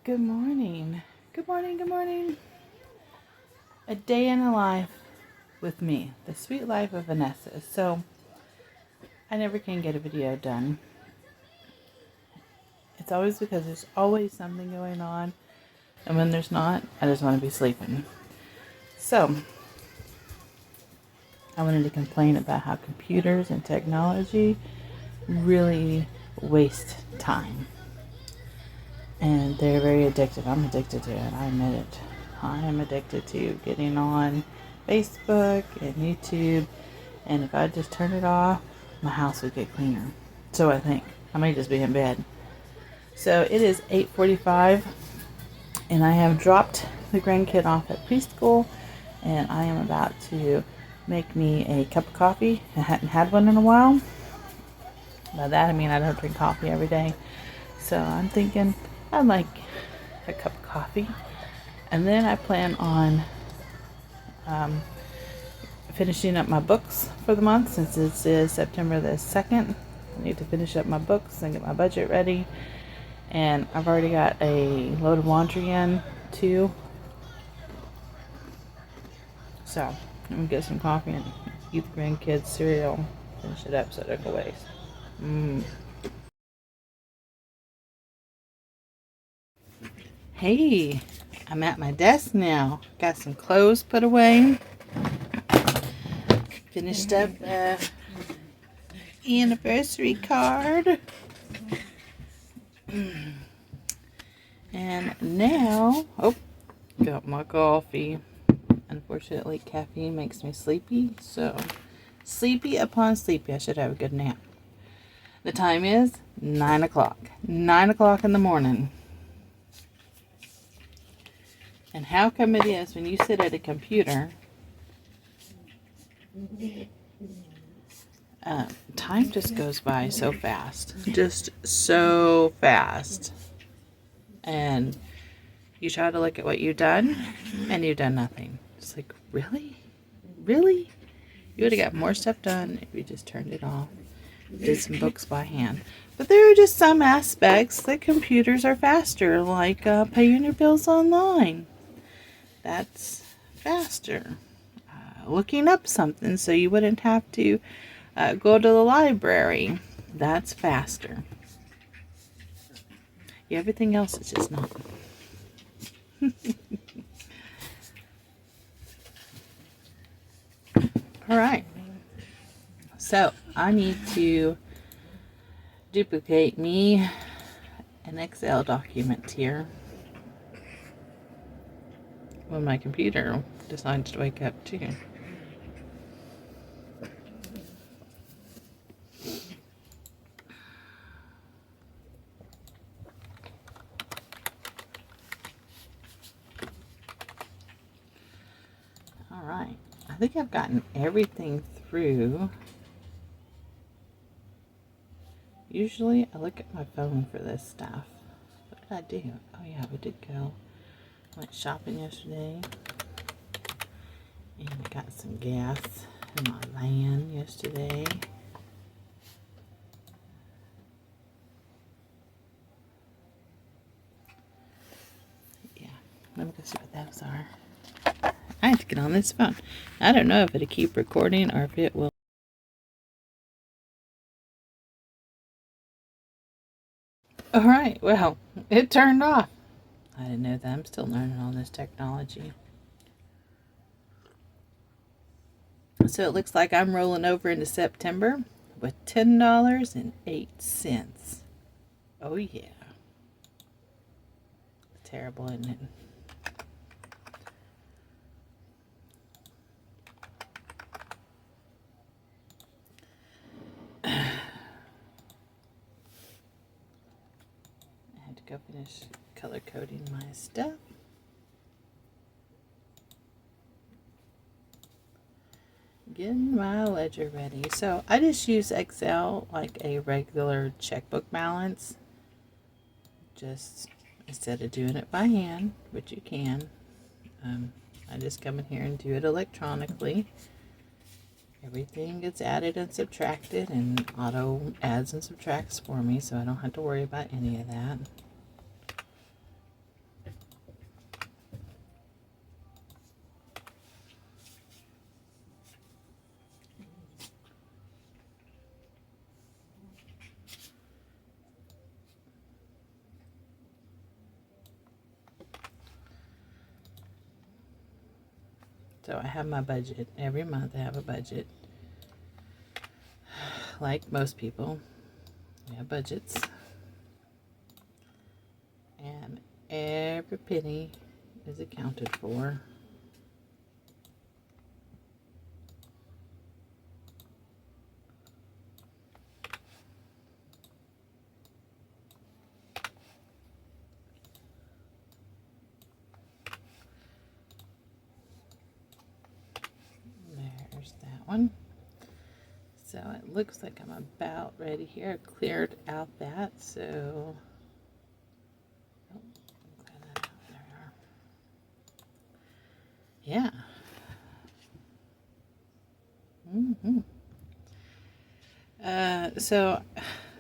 Good morning. Good morning. Good morning. A day in a life with me. The sweet life of Vanessa. So, I never can get a video done. It's always because there's always something going on. And when there's not, I just want to be sleeping. So, I wanted to complain about how computers and technology really waste time. And they're very addictive. I'm addicted to it. I admit it. I am addicted to getting on Facebook and YouTube. And if I just turn it off, my house would get cleaner. So I think. I may just be in bed. So it is 8:45. And I have dropped the grandkid off at preschool. And I am about to make me a cup of coffee. I hadn't had one in a while. By that I mean I don't drink coffee every day. So I'm thinking I'd like a cup of coffee. And then I plan on finishing up my books for the month, since it is September the 2nd. I need to finish up my books and get my budget ready. And I've already got a load of laundry in too. So I'm going to get some coffee and eat the grandkids' cereal. Finish it up so it don't go waste. Hey, I'm at my desk now. Got some clothes put away. Finished up the anniversary card. And now, got my coffee. Unfortunately, caffeine makes me sleepy. So, sleepy upon sleepy. I should have a good nap. The time is 9 o'clock. 9 o'clock in the morning. And how come it is when you sit at a computer, time just goes by so fast. Just so fast. And you try to look at what you've done, and you've done nothing. It's like, really? Really? You would have got more stuff done if you just turned it off. Did some books by hand. But there are just some aspects that computers are faster, like paying your bills online. That's faster. Looking up something so you wouldn't have to go to the library. That's faster. Yeah, everything else is just not. Alright. So, I need to duplicate me an Excel document here when my computer decides to wake up too. Alright, I think I've gotten everything through. Usually I look at my phone for this stuff. What did I do? Oh yeah, we did go. Went shopping yesterday. And I got some gas in my van yesterday. Yeah, let me go see what those are. I have to get on this phone. I don't know if it'll keep recording or if it will. Alright, well, it turned off. I didn't know that. I'm still learning all this technology. So it looks like I'm rolling over into September with $10.08. Oh yeah. Terrible, isn't it? Go finish color coding my stuff. Getting my ledger ready. So I just use Excel like a regular checkbook balance. Just instead of doing it by hand, which you can, I just come in here and do it electronically. Everything gets added and subtracted, and auto adds and subtracts for me, so I don't have to worry about any of that. So I have my budget. Every month I have a budget. Like most people, we have budgets. And every penny is accounted for. There's that one. So it looks like I'm about ready here. I cleared out that, so oh, clear that out. There we are. Yeah. So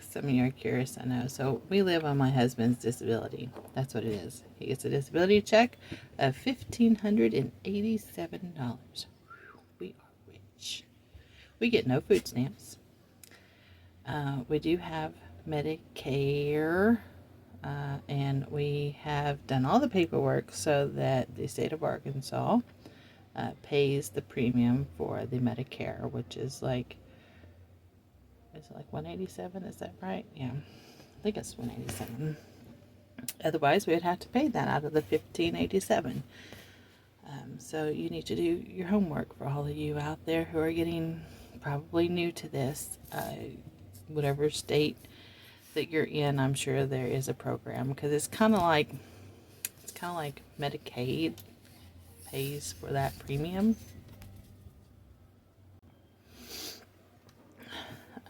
some of you are curious, I know. So we live on my husband's disability. That's what it is. He gets a disability check of $1,587. We are rich. We get no food stamps. We do have Medicare, and we have done all the paperwork so that the state of Arkansas pays the premium for the Medicare, which is like, is it like 187? Is that right? Yeah, I think it's 187. Otherwise, we'd have to pay that out of the 1587. So you need to do your homework for all of you out there who are getting probably new to this. Whatever state that you're in, I'm sure there is a program, because it's kind of like Medicaid pays for that premium.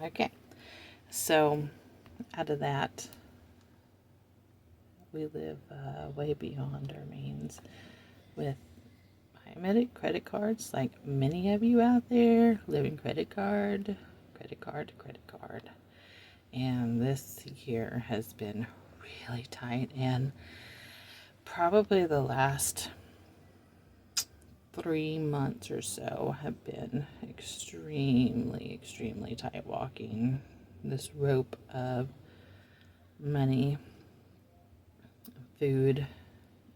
Okay, so out of that, we live way beyond our means with automatic credit cards, like many of you out there, living credit card. And this year has been really tight, and probably the last 3 months or so have been extremely tight walking this rope of money, food,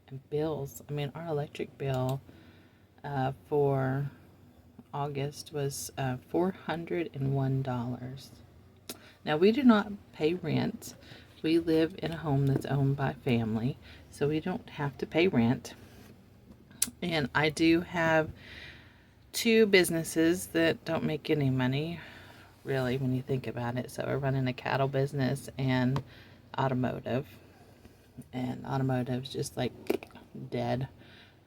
and bills. I mean, our electric bill for August was $401. Now, we do not pay rent. We live in a home that's owned by family, so we don't have to pay rent. And I do have 2 businesses that don't make any money, really, when you think about it. So we're running a cattle business and automotive. And automotive's just like dead.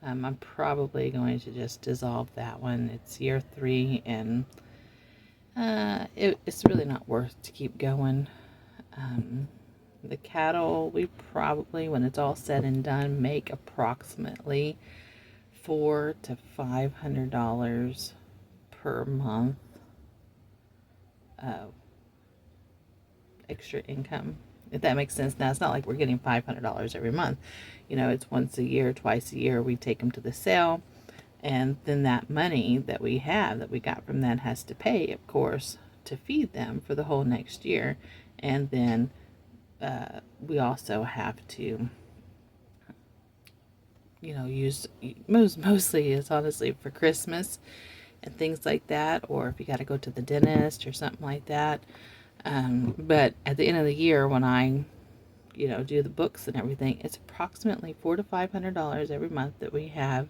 I'm probably going to just dissolve that one. It's year 3, and it's really not worth to keep going. The cattle, we probably, when it's all said and done, make approximately $400 to $500 per month extra income, if that makes sense. Now, it's not like we're getting $500 every month. You know, it's once a year, twice a year, we take them to the sale, and then that money that we have, that we got from that, has to pay, of course, to feed them for the whole next year. And then we also have to, you know, use, mostly it's honestly for Christmas and things like that, or if you got to go to the dentist or something like that. But at the end of the year, when I, you know, do the books and everything, it's approximately $400 to $500 every month that we have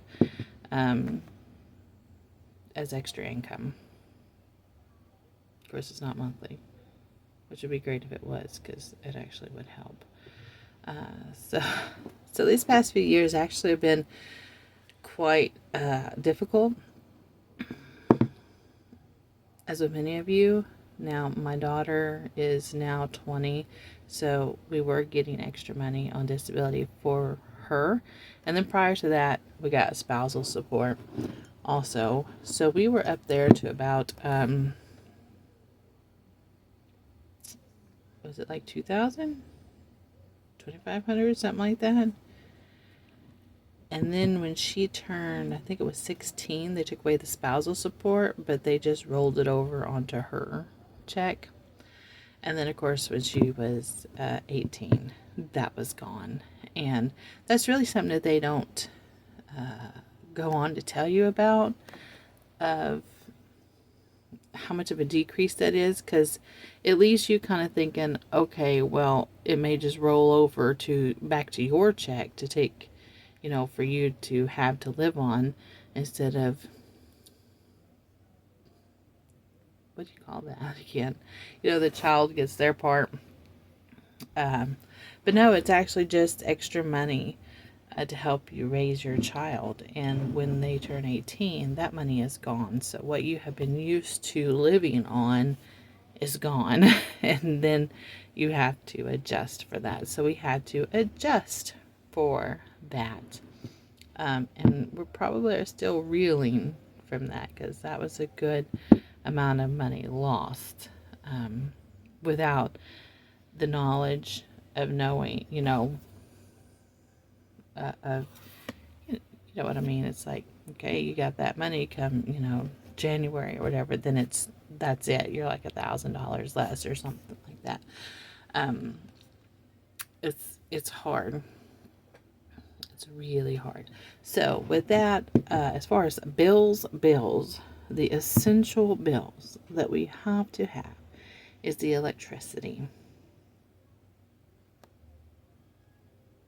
as extra income. Of course, it's not monthly, which would be great if it was, because it actually would help. So these past few years actually have been quite difficult, as with many of you. Now, my daughter is now 20, so we were getting extra money on disability for her. And then prior to that, we got spousal support also. So we were up there to about, was it like 2,000? 2,500, something like that. And then when she turned, I think it was 16, they took away the spousal support, but they just rolled it over onto her check. And then, of course, when she was 18, that was gone. And that's really something that they don't go on to tell you about of how much of a decrease that is, because it leaves you kind of thinking, okay, well, it may just roll over to back to your check to take, you know, for you to have to live on, instead of, what do you call that again? You know, the child gets their part. But no, it's actually just extra money to help you raise your child. And when they turn 18, that money is gone. So what you have been used to living on is gone. And then you have to adjust for that. So we had to adjust for that. And we're probably still reeling from that, because that was a good amount of money lost without the knowledge of knowing, you know, of, you know what I mean? It's like, okay, you got that money come, you know, January or whatever, then that's it. You're like $1,000 less or something like that. It's hard. It's really hard. So with that, as far as bills, the essential bills that we have to have is the electricity.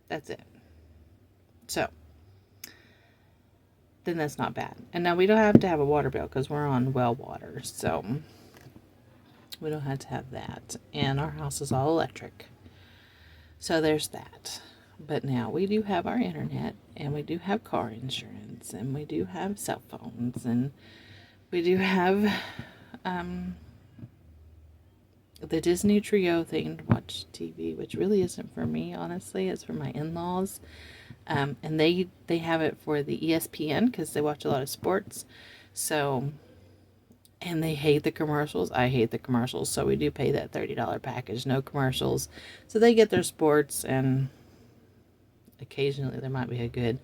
That's it. So then that's not bad. And now we don't have to have a water bill because we're on well water, so we don't have to have that. And our house is all electric, so there's that. But now we do have our internet, and we do have car insurance, and we do have cell phones, and we do have the Disney Trio thing to watch TV, which really isn't for me, honestly. It's for my in-laws. And they have it for the ESPN because they watch a lot of sports. So, and they hate the commercials. I hate the commercials. So we do pay that $30 package, no commercials. So they get their sports, and occasionally there might be a good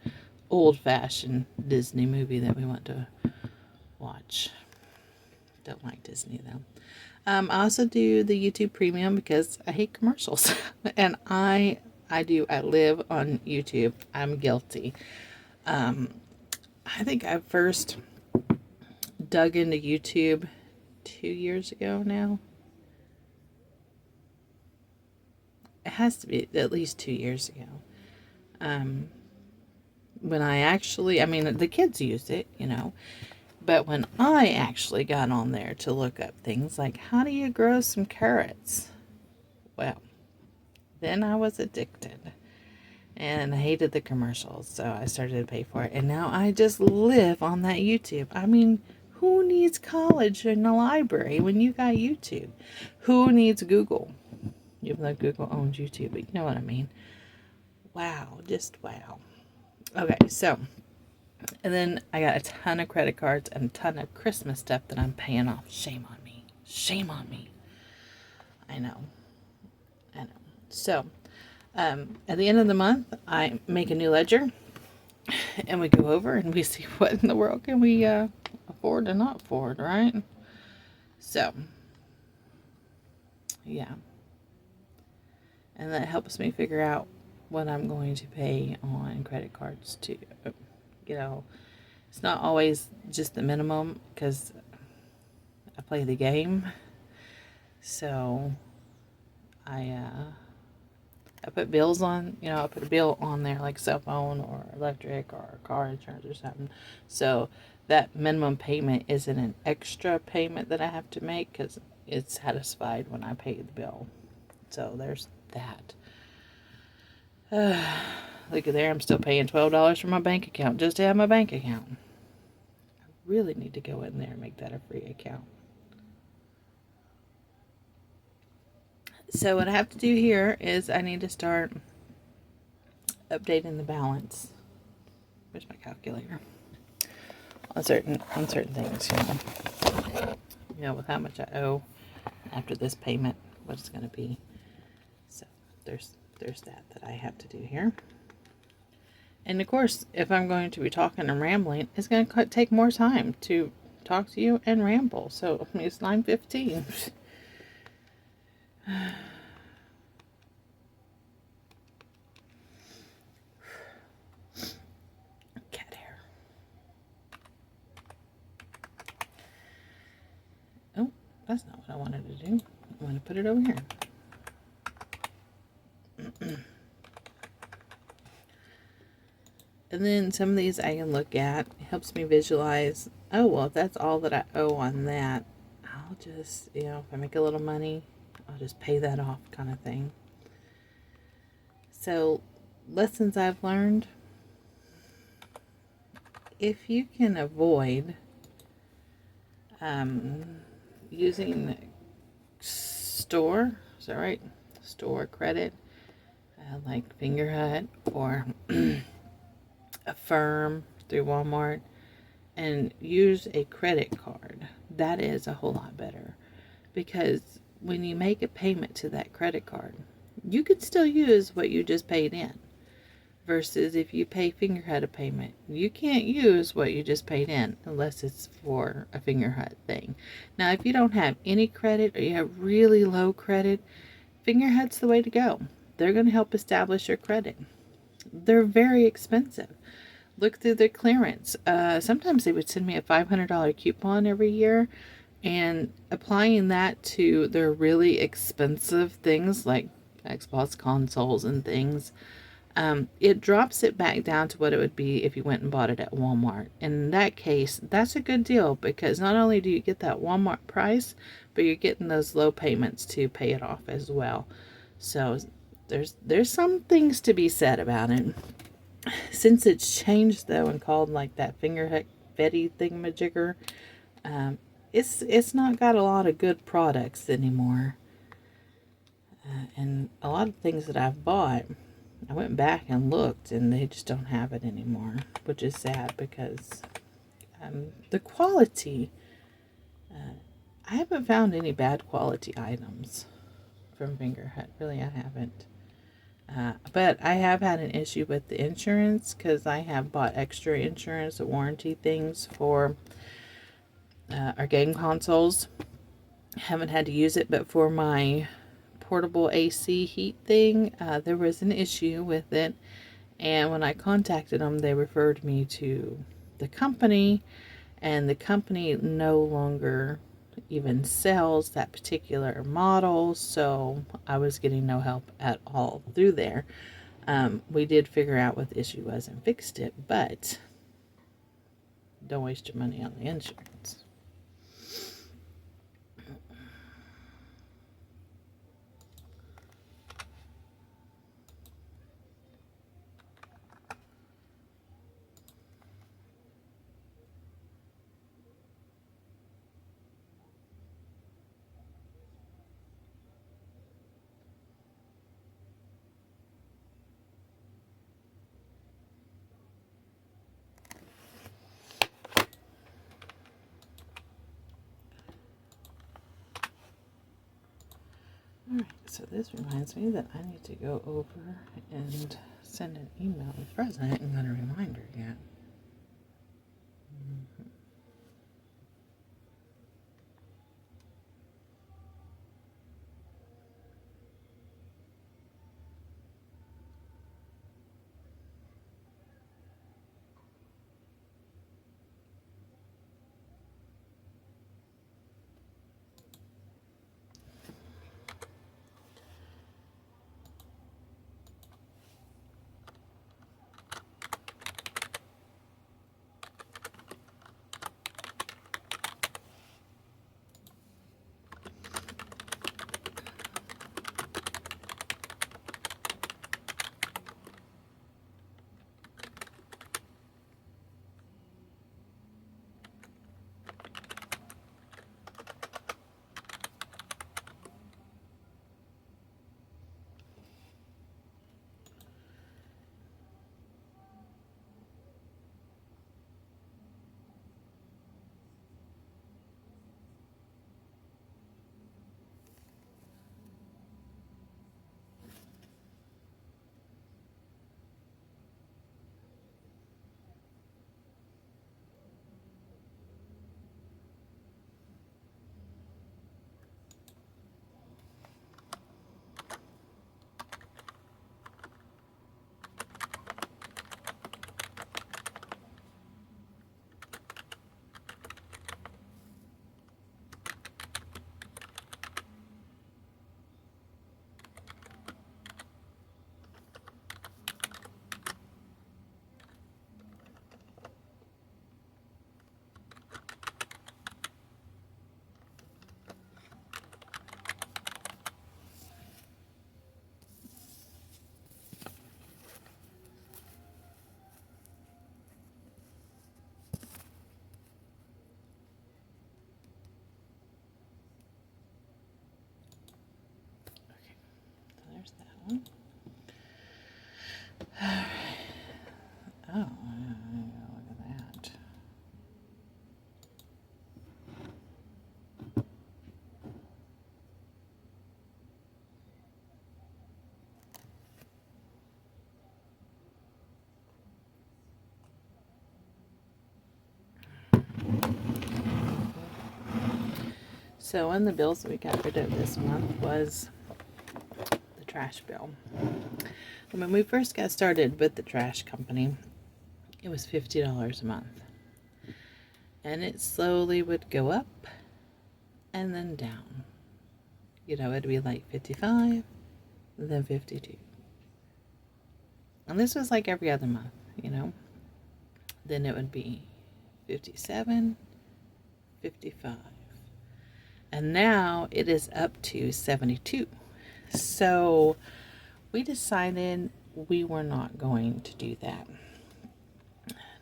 old-fashioned Disney movie that we want to watch. Don't like Disney though. I also do the YouTube Premium because I hate commercials. And I live on YouTube. I'm guilty. I think I first dug into YouTube 2 years ago now. It has to be at least 2 years ago. When I mean, the kids used it, you know. But when I actually got on there to look up things like, how do you grow some carrots? Well, then I was addicted. And I hated the commercials, so I started to pay for it. And now I just live on that YouTube. I mean, who needs college and a library when you got YouTube? Who needs Google? Even though Google owns YouTube, but you know what I mean. Wow, just wow. Okay, so, and then I got a ton of credit cards and a ton of Christmas stuff that I'm paying off. Shame on me. Shame on me. I know. So, at the end of the month, I make a new ledger, and we go over and we see what in the world can we afford and not afford, right? So, yeah. And that helps me figure out what I'm going to pay on credit cards too. You know, it's not always just the minimum because I play the game. So, I put bills on, you know, I put a bill on there like cell phone or electric or car insurance or something. So that minimum payment isn't an extra payment that I have to make because it's satisfied when I pay the bill. So there's that. Look at there, I'm still paying $12 for my bank account just to have my bank account. I really need to go in there and make that a free account. So what I have to do here is I need to start updating the balance. Where's my calculator? On certain things, you know. You know, with how much I owe after this payment, what it's going to be. So there's that I have to do here. And of course, if I'm going to be talking and rambling, it's going to take more time to talk to you and ramble. So it's 9:15. Cat hair. That's not what I wanted to do. I want to put it over here. And then some of these I can look at. It helps me visualize, oh, well, if that's all that I owe on that, I'll just, if I make a little money, I'll just pay that off kind of thing. So, lessons I've learned. If you can avoid using store, is that right? Store credit, like Fingerhut or Affirm through Walmart, and use a credit card, that is a whole lot better, because when you make a payment to that credit card, you can still use what you just paid in, versus if you pay Fingerhut a payment, you can't use what you just paid in unless it's for a Fingerhut thing. Now, if you don't have any credit or you have really low credit, Fingerhut's the way to go. They're going to help establish your credit. They're very expensive. Look through their clearance. Sometimes they would send me a $500 coupon every year, and applying that to their really expensive things like Xbox consoles and things, it drops it back down to what it would be if you went and bought it at Walmart. In that case, that's a good deal, because not only do you get that Walmart price, but you're getting those low payments to pay it off as well. So there's some things to be said about it. Since it's changed though and called like that Fingerhut Fetty thingamajigger, it's not got a lot of good products anymore. And a lot of things that I've bought, I went back and looked, and they just don't have it anymore, which is sad, because the quality, I haven't found any bad quality items from Fingerhut. Really, I haven't. But I have had an issue with the insurance, because I have bought extra insurance, warranty things for our game consoles. Haven't had to use it, but for my portable AC heat thing, there was an issue with it, and when I contacted them, they referred me to the company, and the company no longer even sells that particular model, so I was getting no help at all through there. We did figure out what the issue was and fixed it, but don't waste your money on the insurance. Alright, so this reminds me that I need to go over and send an email to the president and get a reminder yet. Oh, look at that. So one of the bills that we got rid of this month was the trash bill. When we first got started with the trash company, it was $50 a month. And it slowly would go up and then down. You know, it'd be like 55, then 52. And this was like every other month, you know. Then it would be 57, 55. And now it is up to 72. So we decided we were not going to do that.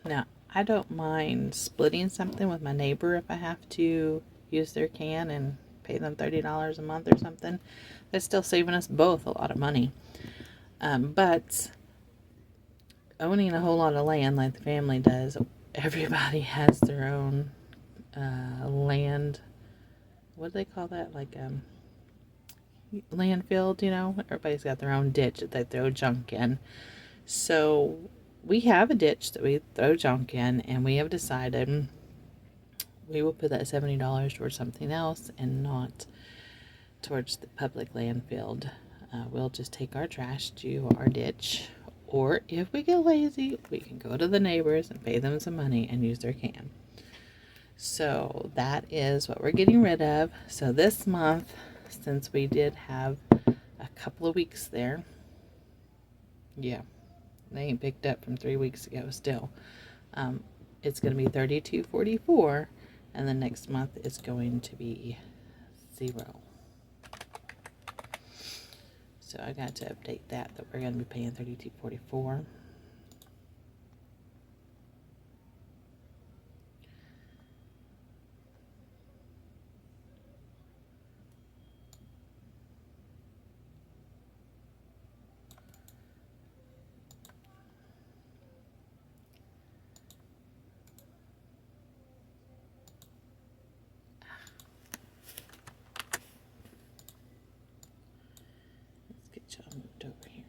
Now, I don't mind splitting something with my neighbor if I have to use their can and pay them $30 a month or something. That's still saving us both a lot of money. But owning a whole lot of land like the family does, everybody has their own land. What do they call that? Like landfill, you know? Everybody's got their own ditch that they throw junk in. So we have a ditch that we throw junk in, and we have decided we will put that $70 towards something else and not towards the public landfill. We'll just take our trash to our ditch, or if we get lazy, we can go to the neighbors and pay them some money and use their can. So that is what we're getting rid of. So this month, since we did have a couple of weeks there, yeah, they ain't picked up from 3 weeks ago still. It's going to be $32.44, and the next month is going to be 0. So I got to update that we're going to be paying $32.44. Let's get y'all moved over here.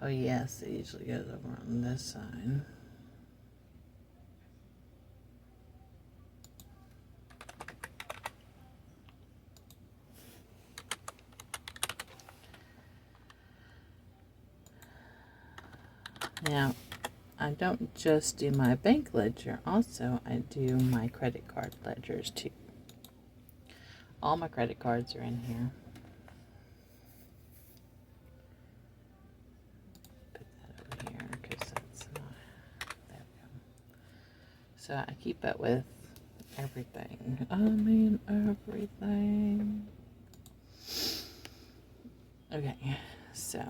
Oh yes, it usually goes over on this side. Now, I don't just do my bank ledger, also I do my credit card ledgers too. All my credit cards are in here. Put that over here because that's not, there we go. So I keep up with everything. I mean everything. Okay, so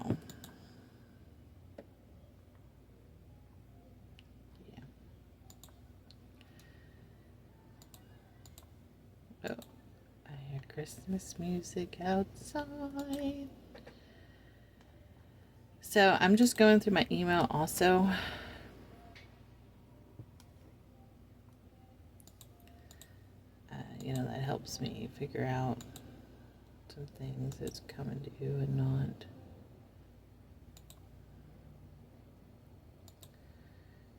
oh, I hear Christmas music outside. So I'm just going through my email also. You know, that helps me figure out some things that's coming due and not.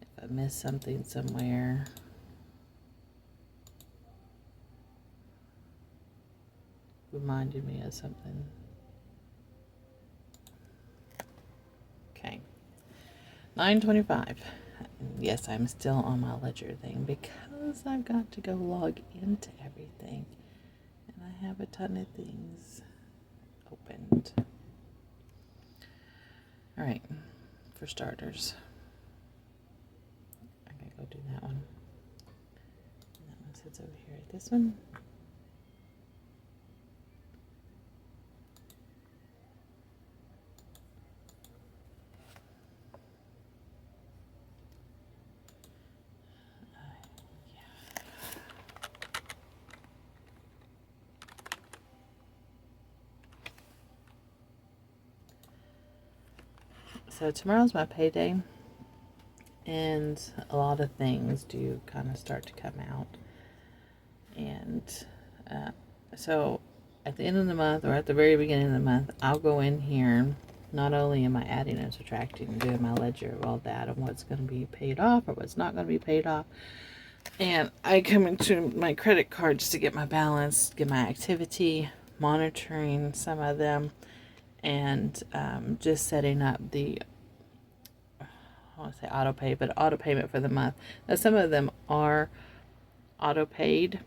If I miss something somewhere. Reminded me of something. Okay. 9:25. Yes, I'm still on my ledger thing because I've got to go log into everything. And I have a ton of things opened. Alright, for starters. I'm going to go do that one. And that one sits over here. This one. So tomorrow's my payday, and a lot of things do kind of start to come out. And so at the end of the month, or at the very beginning of the month, I'll go in here. Not only am I adding and subtracting and doing my ledger of all that and what's going to be paid off or what's not going to be paid off, and I come into my credit card just to get my balance, get my activity, monitoring some of them, and just setting up the, I want to say auto pay, but auto payment for the month. Now some of them are auto paid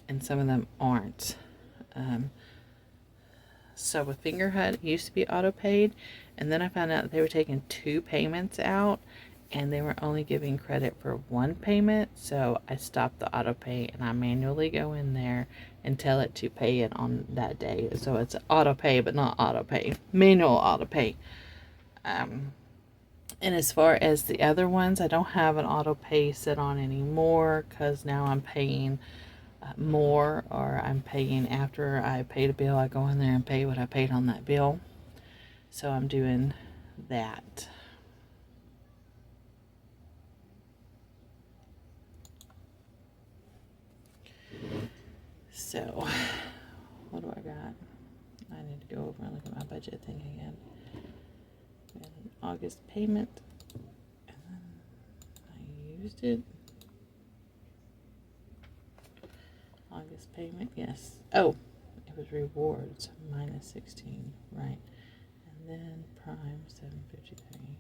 and some of them aren't. So with Fingerhut, it used to be auto paid, and then I found out that they were taking 2 payments out and they were only giving credit for 1 payment. So I stopped the auto pay and I manually go in there and tell it to pay it on that day. So it's auto pay, but not auto pay, manual auto pay. And as far as the other ones, I don't have an auto pay set on anymore, because now I'm paying more, or I'm paying after I paid a bill. I go in there and pay what I paid on that bill. So I'm doing that. So what do I got? I need to go over and look at my budget thing again. We had an August payment, and then I used it. August payment, yes. Oh, it was rewards, minus 16, right. And then prime, 753.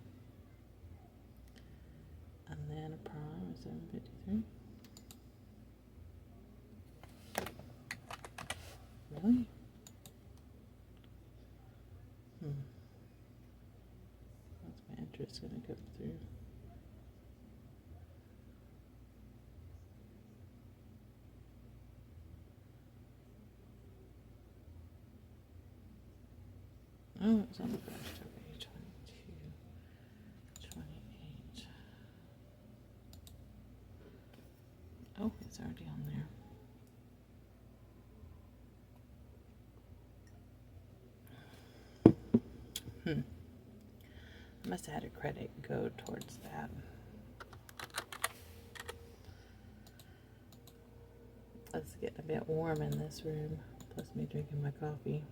And then a prime, 753. Really? What's my interest going to go through? Oh, it was on the first. Okay, 22, 28. Oh, it's already on there. I must have had a credit go towards that. It's getting a bit warm in this room, plus me drinking my coffee.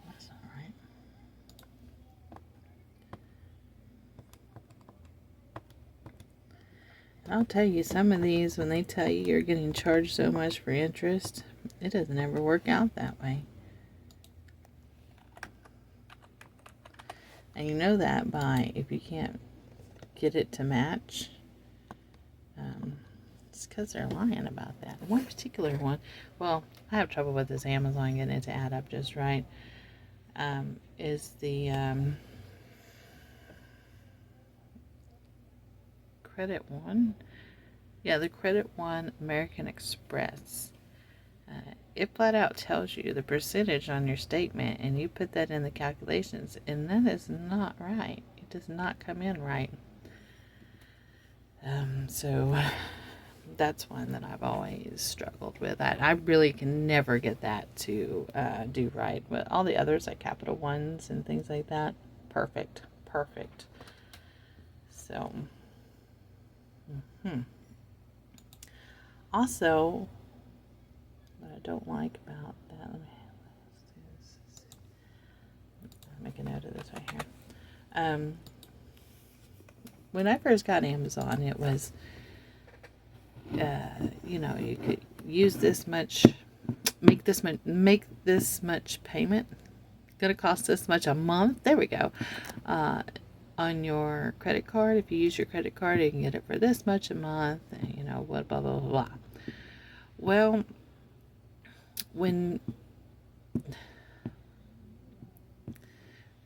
That's all right. And I'll tell you, some of these, when they tell you you're getting charged so much for interest, it doesn't ever work out that way. And you know that by, if you can't get it to match, it's because they're lying about that. One particular one, well, I have trouble with this Amazon getting it to add up just right, is the Credit One. Yeah, the Credit One American Express. It flat out tells you the percentage on your statement, and you put that in the calculations, and that is not right. It does not come in right. So that's one that I've always struggled with. I really can never get that to do right. But all the others, like Capital Ones and things like that, perfect. So, also, what I don't like about that, let's make a note of this right here. When I first got Amazon, it was, you know, use this much, make this much payment. Gonna cost this much a month. There we go. On your credit card, if you use your credit card, you can get it for this much a month. And, you know what? Blah blah blah blah. Well, when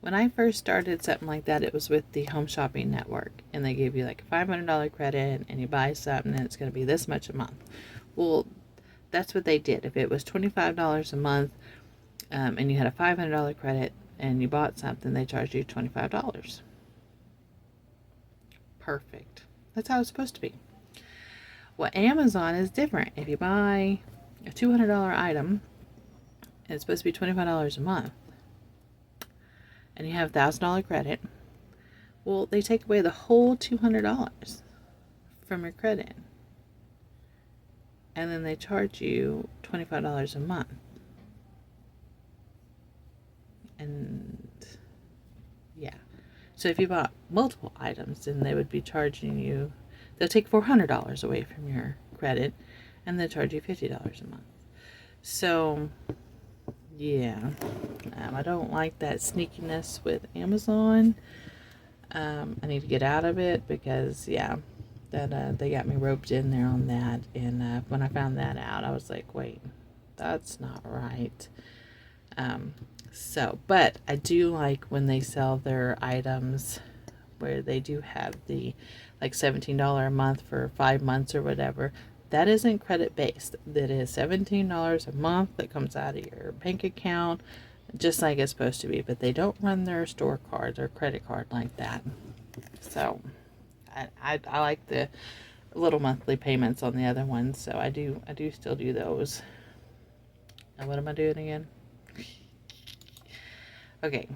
I first started something like that, it was with the Home Shopping Network, and they gave you like a $500 credit, and you buy something, and it's going to be this much a month. Well, that's what they did. If it was $25 a month, and you had a $500 credit, and you bought something, they charged you $25. Perfect. That's how it's supposed to be. Well, Amazon is different. If you buy a $200 item, and it's supposed to be $25 a month, and you have $1,000 credit, well, they take away the whole $200 from your credit, and then they charge you $25 a month. And yeah, so if you bought multiple items, then they would be charging you, they'll take $400 away from your credit, and they'll charge you $50 a month. So yeah, I don't like that sneakiness with Amazon. I need to get out of it because, yeah, that they got me roped in there on that. And when I found that out, I was like, wait, that's not right. But I do like when they sell their items where they do have the like $17 a month for 5 months or whatever. That isn't credit based. That is $17 a month that comes out of your bank account, just like it's supposed to be. But they don't run their store card or credit card like that. So I like the little monthly payments on the other ones. So I do still do those. Now what am I doing again? Okay.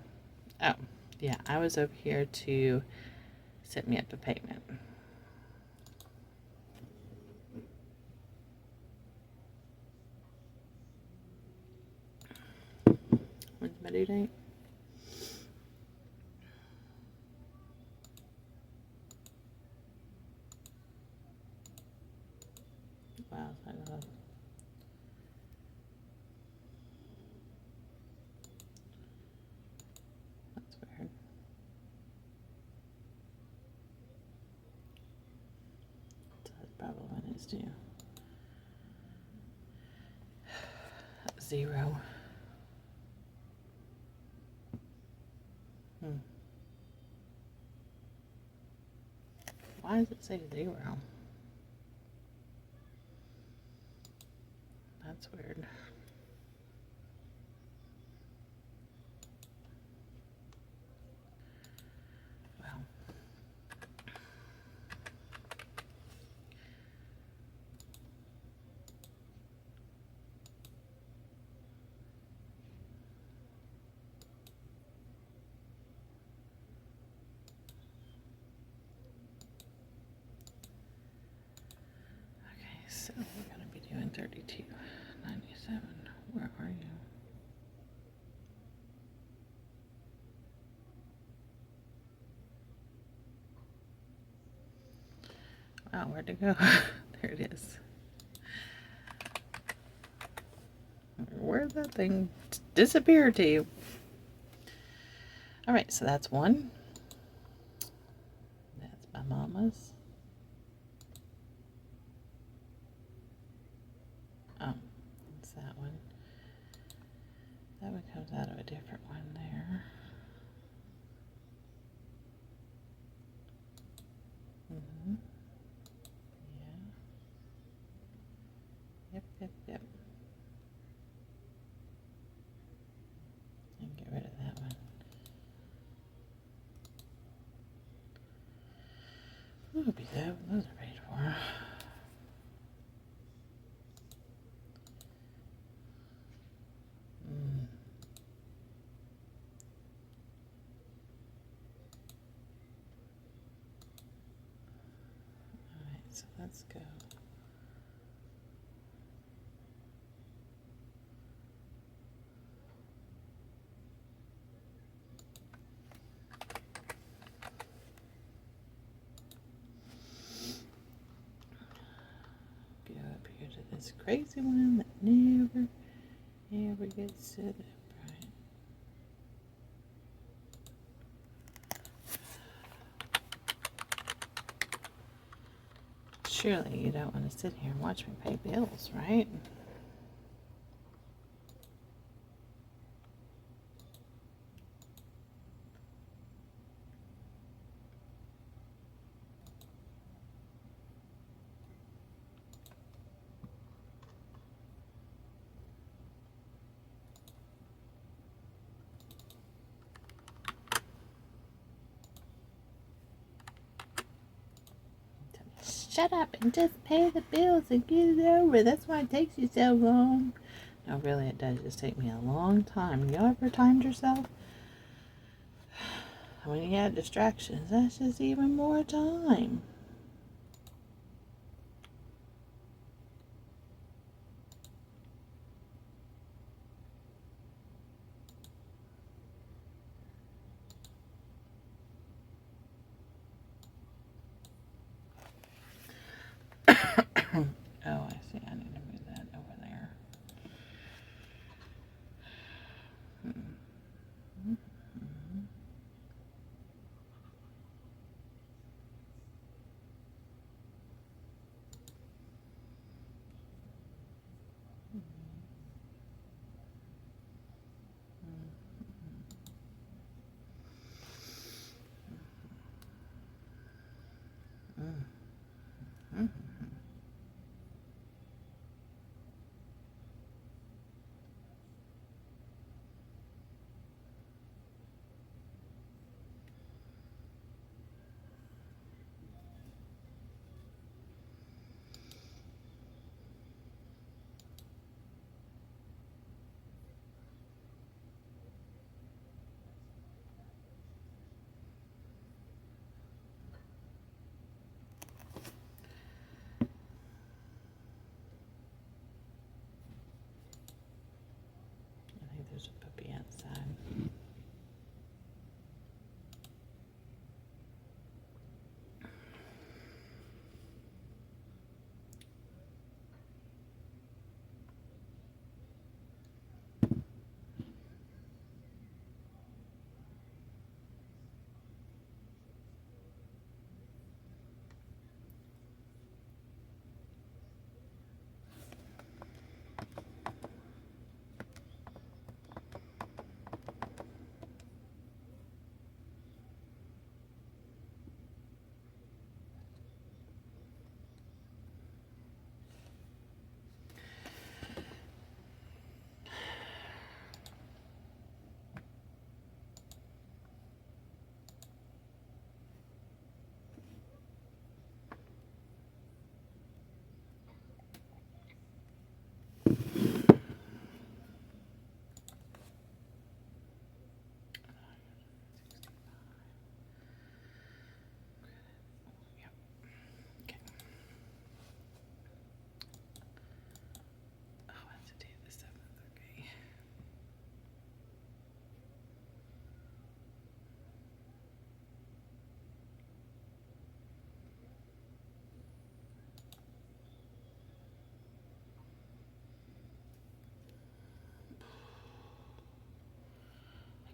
Oh yeah, I was over here to set me up a payment. When's my due date? Wow, that's weird. So that's probably when it's due. 0. Why does it say 0? That's weird. Well, okay, so we're gonna be doing 32.97. Where are you? Wow, where'd it go? There it is. Where'd that thing disappear to? Alright, so that's one. That's my mama's. Oh, that's that one. That one comes out of a different one there. Yeah. Yep. And get rid of that one. Ooh, be that. Those are paid for. Alright, so let's go. this crazy one that never, ever gets set up right. Surely you don't want to sit here and watch me pay bills, right? Shut up and just pay the bills and get it over. That's why it takes you so long. No, really, it does just take me a long time. You ever timed yourself? When you have distractions, that's just even more time. Oh, I see. I need to move that over there. I think there's a puppy outside.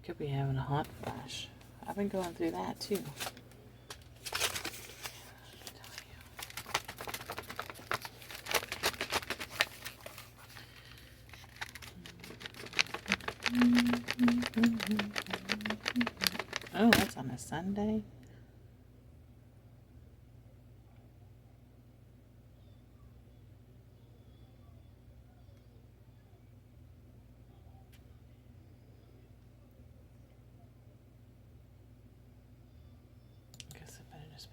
Could be having a hot flash. I've been going through that too. Oh, that's on a Sunday.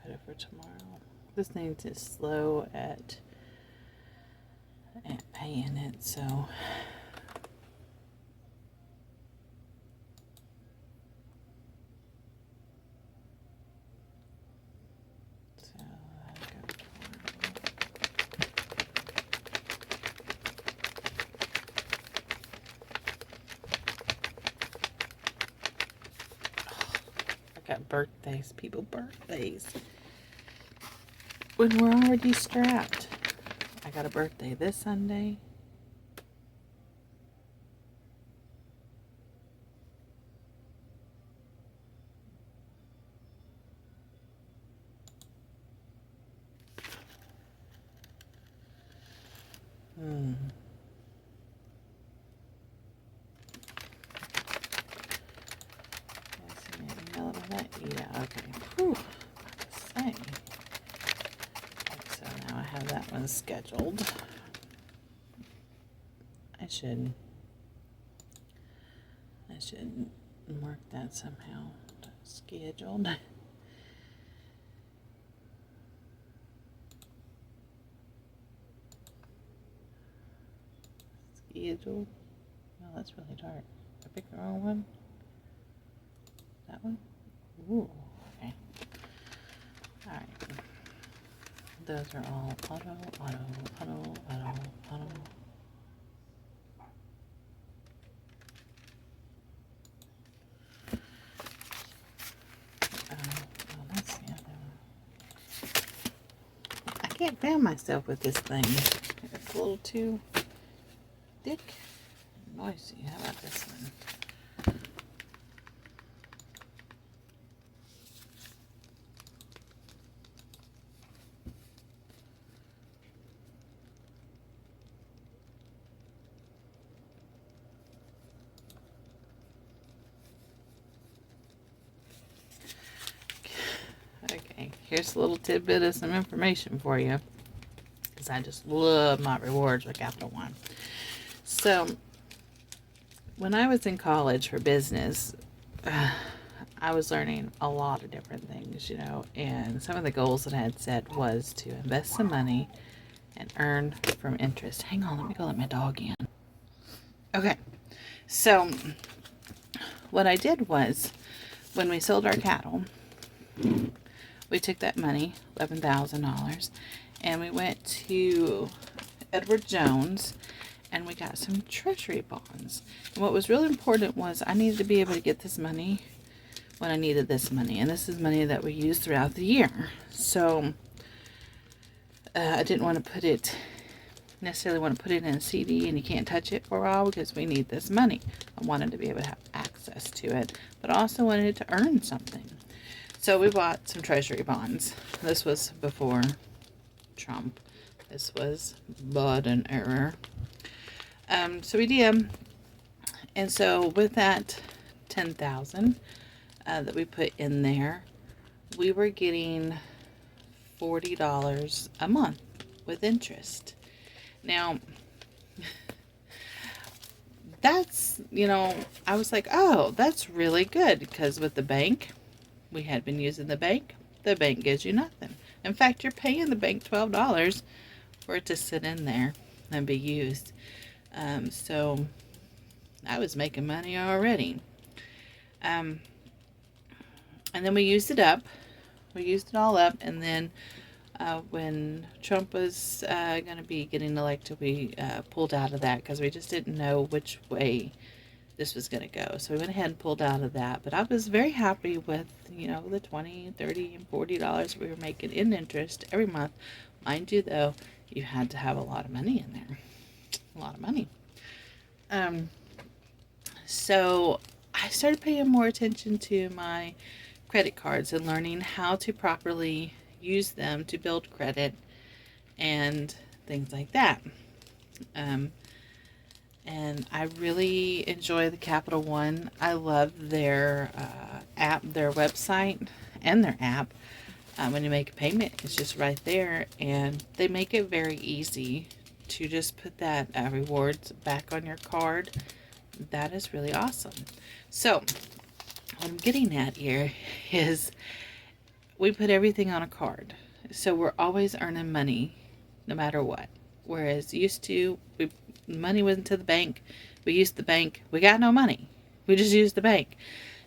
Put it for tomorrow. This thing is slow at paying it, so got birthdays, people birthdays. When we're already strapped. I got a birthday this Sunday. Yeah, okay. Whew. About to say. So now I have that one scheduled. I should mark that somehow. Scheduled. Scheduled. Well, that's really dark. I picked the wrong one. That one? Ooh, okay. Alright. Those are all auto. Oh, that's the other one. I can't fan myself with this thing. It's a little too thick and noisy. How about this one? Okay, here's a little tidbit of some information for you, because I just love my rewards with Capital One. So, when I was in college for business, I was learning a lot of different things, and some of the goals that I had set was to invest some money and earn from interest. Hang on, let me go let my dog in. Okay, so what I did was, when we sold our cattle, we took that money, $11,000, and we went to Edward Jones and we got some treasury bonds. And what was really important was I needed to be able to get this money when I needed this money. And this is money that we use throughout the year. So I didn't want to necessarily want to put it in a CD and you can't touch it for a while because we need this money. I wanted to be able to have access to it, but I also wanted to earn something. So we bought some treasury bonds. This was before Trump. This was Biden era. So we did. And so with that $10,000 that we put in there, we were getting $40 a month with interest. Now, that's, I was like, oh, that's really good, because with the bank, we had been using the bank gives you nothing. In fact, you're paying the bank $12 for it to sit in there and be used. So I was making money already. And then we used it up. We used it all up, and then when Trump was going to be getting elected, we pulled out of that because we just didn't know which way this was going to go. So we went ahead and pulled out of that. But I was very happy with, the $20, $30, and $40 we were making in interest every month. Mind you, though, you had to have a lot of money in there. A lot of money. So I started paying more attention to my credit cards and learning how to properly use them to build credit and things like that. And I really enjoy the Capital One. I love their app, their website, and their app. When you make a payment, it's just right there, and they make it very easy to just put that rewards back on your card. That is really awesome. So what I'm getting at here is we put everything on a card, so we're always earning money no matter what. Whereas used to, money went to the bank, we used the bank, we got no money, we just used the bank.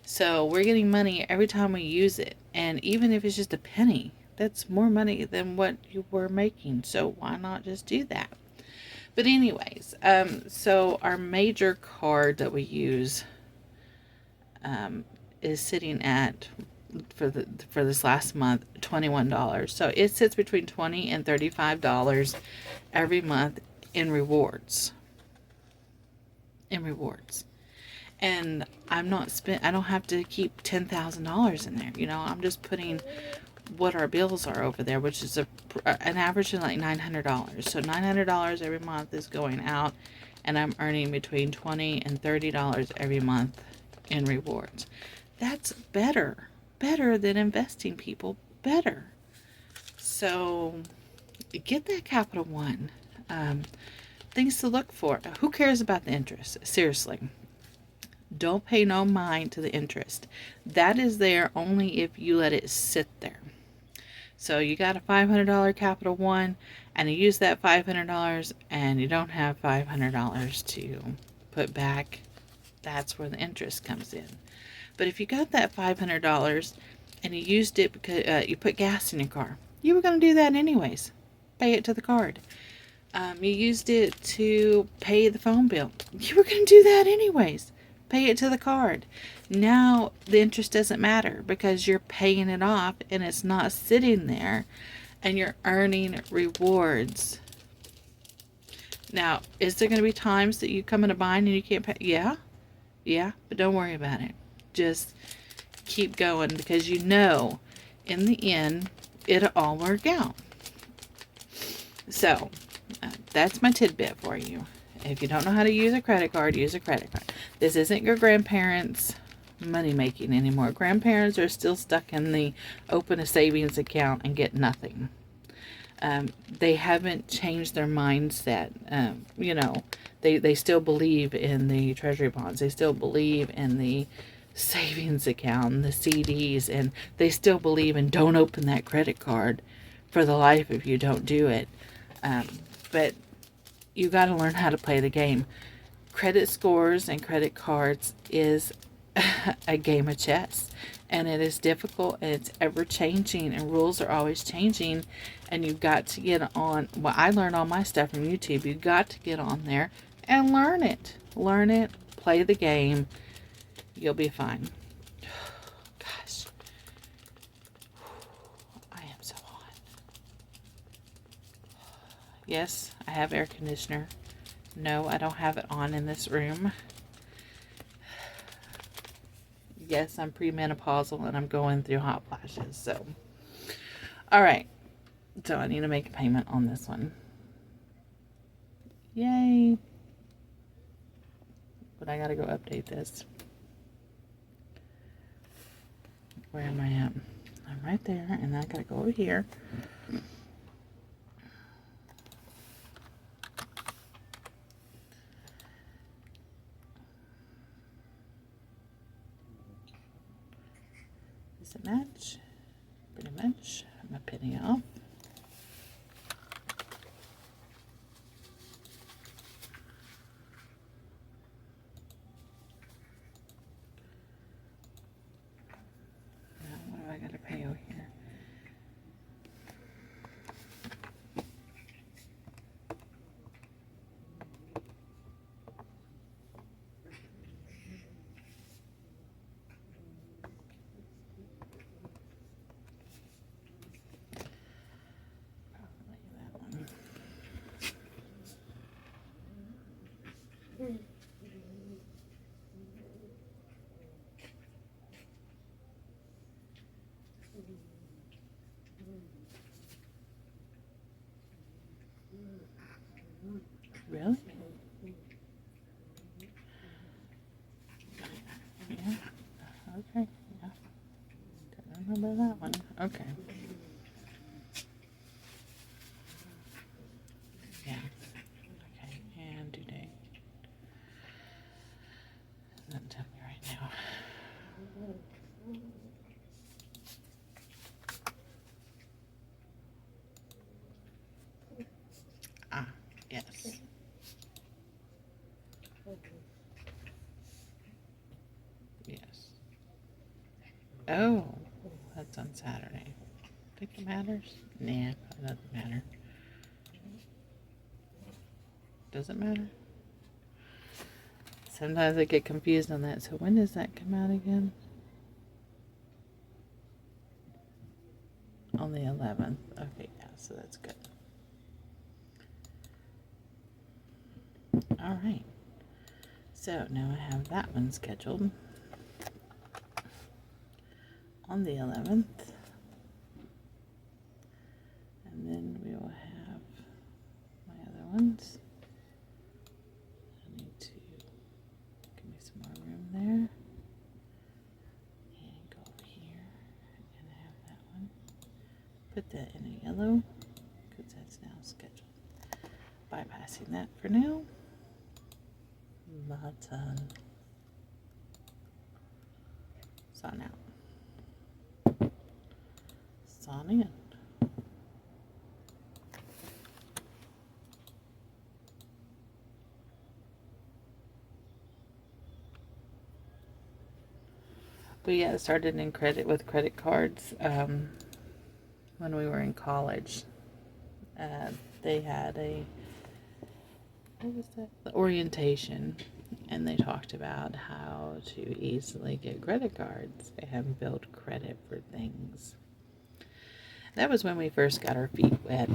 So we're getting money every time we use it, and even if it's just a penny, that's more money than what you were making. So why not just do that? But anyways, so our major card that we use is sitting at for this last month, $21. So it sits between $20 and $35 every month in rewards. And I don't have to keep $10,000 in there. You know, I'm just putting what our bills are over there, which is an average of like $900. So $900 every month is going out, and I'm earning between $20 and $30 every month in rewards. That's better than investing, people. Better. So get that Capital One. Things to look for. Who cares about the interest? Seriously. Don't pay no mind to the interest. That is there only if you let it sit there. So you got a $500 Capital One, and you use that $500, and you don't have $500 to put back. That's where the interest comes in. But if you got that $500 and you used it because you put gas in your car, you were going to do that anyways. Pay it to the card. You used it to pay the phone bill. You were going to do that anyways. Pay it to the card. Now the interest doesn't matter because you're paying it off and it's not sitting there, and you're earning rewards. Now, is there going to be times that you come in a bind and you can't pay? Yeah, but don't worry about it. Just keep going, because you know in the end it'll all work out. So that's my tidbit for you. If you don't know how to use a credit card, use a credit card. This isn't your grandparents' money making anymore. Grandparents are still stuck in the open a savings account and get nothing. They haven't changed their mindset. You know, they still believe in the treasury bonds. They still believe in the savings account, the CDs, and they still believe in don't open that credit card for the life if you don't do it. But you got to learn how to play the game. Credit scores and credit cards is a game of chess, and it is difficult, and it's ever changing, and rules are always changing, and you've got to get on. Well, I learned all my stuff from YouTube. You've got to get on there and learn it, play the game. You'll be fine. Gosh, I am so hot. Yes, I have air conditioner. No, I don't have it on in this room. Yes, I'm premenopausal and I'm going through hot flashes. So, all right. So I need to make a payment on this one. Yay. But I got to go update this. Where am I at? I'm right there, and I got to go over here. Does it match? Pretty much. I'm a penny off. Now, what do I got to pay over here? Really? Yeah. Okay. Yeah. Don't remember that one. Okay. Yeah. Okay. And due date. Doesn't tell me right now. Ah, yes. Yes. Oh, that's on Saturday. Think it matters? Nah, it doesn't matter. Does it matter? Sometimes I get confused on that. So when does that come out again? on the 11th. Okay, yeah, so that's good. All right. So now I have that one scheduled on the 11th. And then we will have my other ones. I need to give me some more room there. And go over here and have that one. Put that in a yellow because that's now scheduled. Bypassing that for now. Button. Sign out. Sign in. But yeah, started in with credit cards when we were in college. They had what was that? The orientation, and they talked about how to easily get credit cards and build credit for things. That was when we first got our feet wet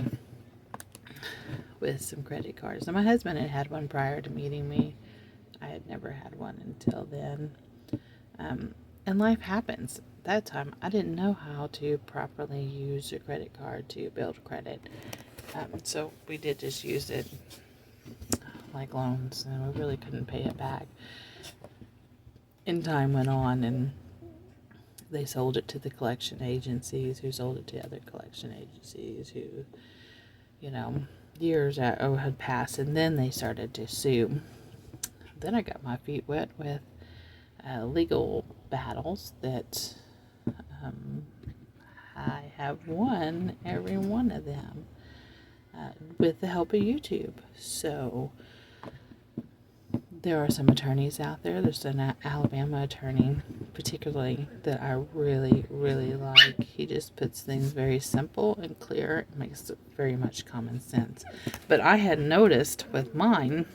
with some credit cards. Now, my husband had one prior to meeting me. I had never had one until then. And life happens. That time, I didn't know how to properly use a credit card to build credit. So we did just use it like loans, and we really couldn't pay it back. And time went on, and they sold it to the collection agencies, who sold it to other collection agencies, who, years had passed, and then they started to sue. Then I got my feet wet with legal battles that I have won every one of them with the help of YouTube. So there are some attorneys out there. There's an Alabama attorney particularly that I really, really like. He just puts things very simple and clear. It makes very much common sense. But I had noticed with mine,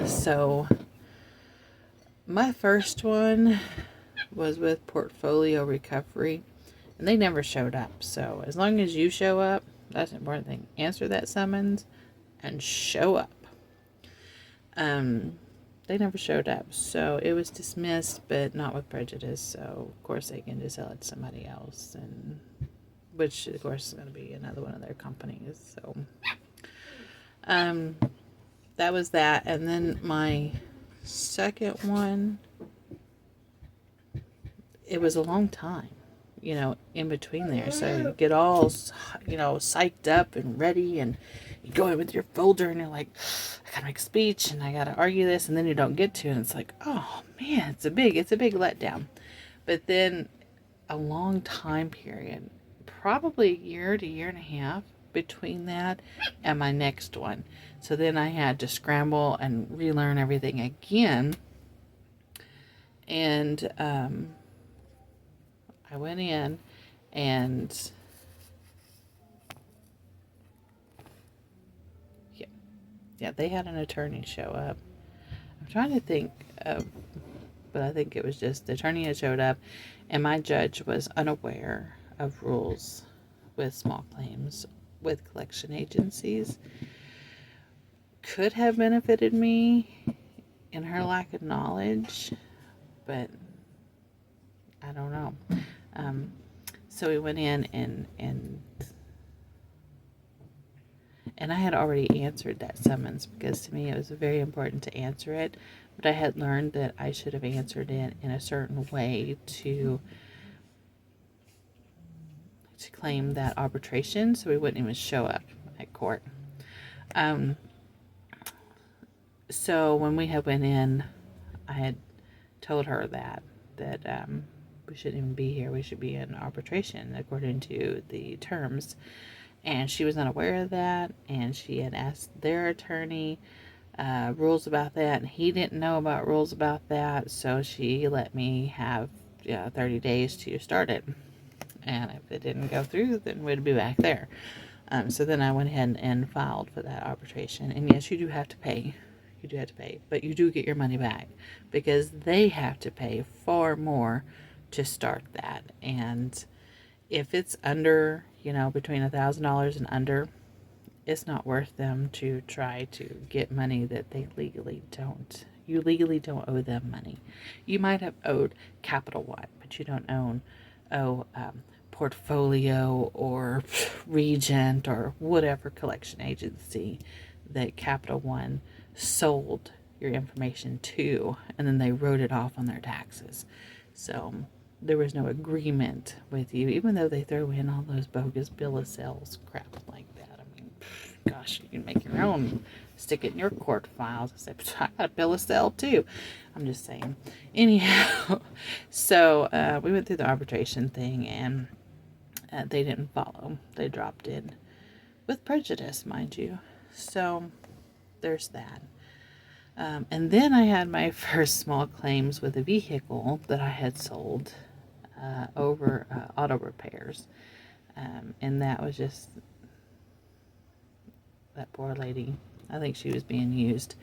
so my first one was with Portfolio Recovery, and they never showed up. So as long as you show up, that's an important thing. Answer that summons and show up. They never showed up, so it was dismissed, but not with prejudice. So of course they can just sell it to somebody else, and which of course is going to be another one of their companies. So that was that. And then my second one, it was a long time, in between there. So you get all, psyched up and ready, and you go in with your folder, and you're like, I gotta make a speech, and I gotta argue this, and then you don't get to, and it's like, oh man, it's a big letdown. But then a long time period, probably a year to year and a half between that and my next one. So then I had to scramble and relearn everything again. And I went in, and yeah, they had an attorney show up. I'm trying to think of, but I think it was just the attorney had showed up, and my judge was unaware of rules with small claims with collection agencies. Could have benefited me in her lack of knowledge, but I don't know. So we went in, and I had already answered that summons, because to me it was very important to answer it, but I had learned that I should have answered it in a certain way to claim that arbitration, so we wouldn't even show up at court. So when we had went in, I had told her that we shouldn't even be here. We should be in arbitration according to the terms. And she was unaware of that, and she had asked their attorney rules about that, and he didn't know about rules about that, so she let me have 30 days to start it. And if it didn't go through, then we'd be back there. So then I went ahead and filed for that arbitration. And yes, you do have to pay. You do have to pay, but you do get your money back, because they have to pay far more to start that. And if it's under, between $1,000 and under, it's not worth them to try to get money that they legally don't. You legally don't owe them money. You might have owed Capital One, but you don't owe Portfolio or Regent or whatever collection agency that Capital One sold your information to, and then they wrote it off on their taxes. So there was no agreement with you, even though they throw in all those bogus bill of sales crap like that. I mean, gosh, you can make your own, stick it in your court files and say, I got a bill of sale too. I'm just saying. Anyhow, so we went through the arbitration thing, and they didn't follow. They dropped it with prejudice, mind you. So there's that. And then I had my first small claims with a vehicle that I had sold over auto repairs. And that was just that poor lady. I think she was being used.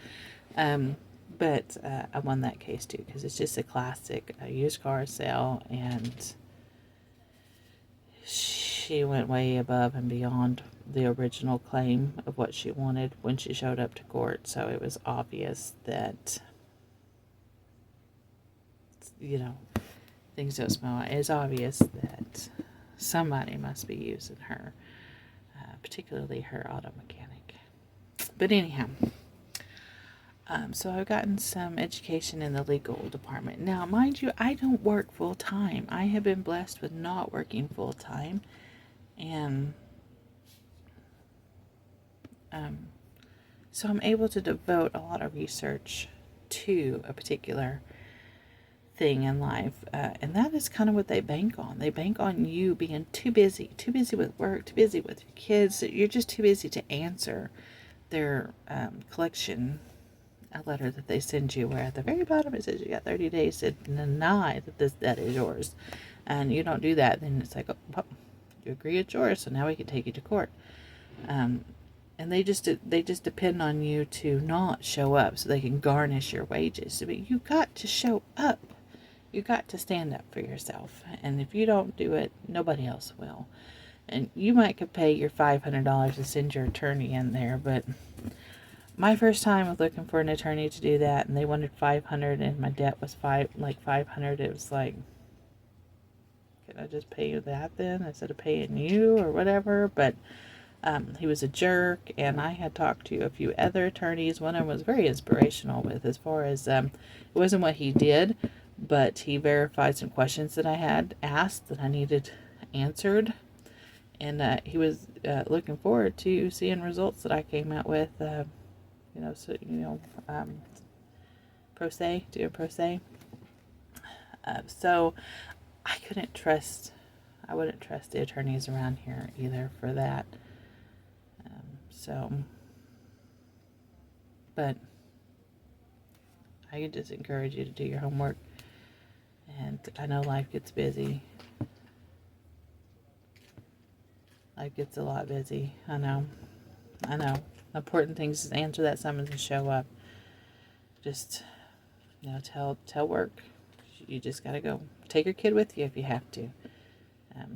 But I won that case too, because it's just a classic used car sale, and she went way above and beyond the original claim of what she wanted when she showed up to court. So it was obvious that, things don't smell. It's obvious that somebody must be using her, particularly her auto mechanic. But anyhow, so I've gotten some education in the legal department. Now, mind you, I don't work full time. I have been blessed with not working full time, and so I'm able to devote a lot of research to a particular thing in life, and that is kind of what they bank on. They bank on you being too busy with work, too busy with your kids. You're just too busy to answer their collection letter that they send you, where at the very bottom it says you got 30 days to deny that that is yours, and you don't do that, then it's like, oh, you agree it's yours, so now we can take you to court. And they just depend on you to not show up so they can garnish your wages. But you got to show up. You got to stand up for yourself. And if you don't do it, nobody else will. And you might could pay your $500 to send your attorney in there, but my first time was looking for an attorney to do that, and they wanted $500, and my debt was $500. It was like, can I just pay you that then instead of paying you or whatever? But he was a jerk, and I had talked to a few other attorneys. One of them was very inspirational with, as far as, it wasn't what he did, but he verified some questions that I had asked that I needed answered. And he was looking forward to seeing results that I came out with, pro se, doing pro se. So I wouldn't trust the attorneys around here either for that. But I could just encourage you to do your homework. And I know life gets busy. Life gets a lot busy. I know. The important thing is to answer that summons and show up. Just, tell work. You just gotta go. Take your kid with you if you have to.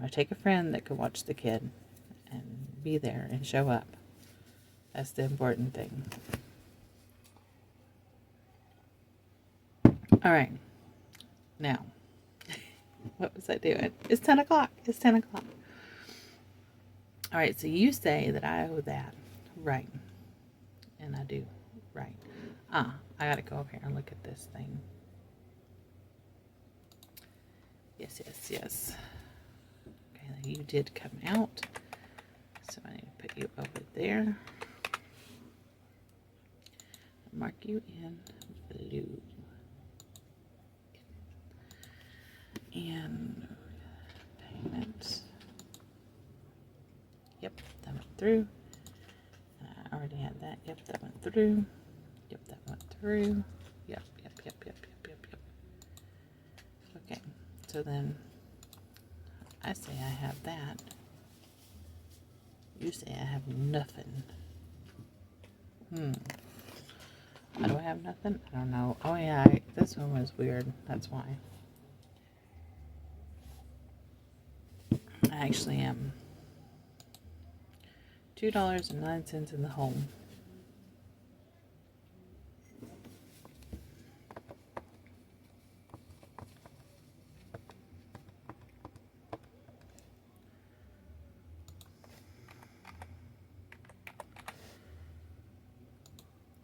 Or take a friend that can watch the kid and be there and show up. That's the important thing. All right. Now, what was I doing? It's 10 o'clock. All right, so you say that I owe that. Right. And I do. Right. I gotta go over here and look at this thing. Yes. Okay, you did come out. So I need to put you over there. Mark you in blue. And payments. Yep, that went through. I already had that. Yep, that went through. Yep, that went through. Yep. Okay, so then I say I have that. You say I have nothing. How do I have nothing? I don't know. Oh yeah, this one was weird. That's why. I actually am $2.09 in the hole.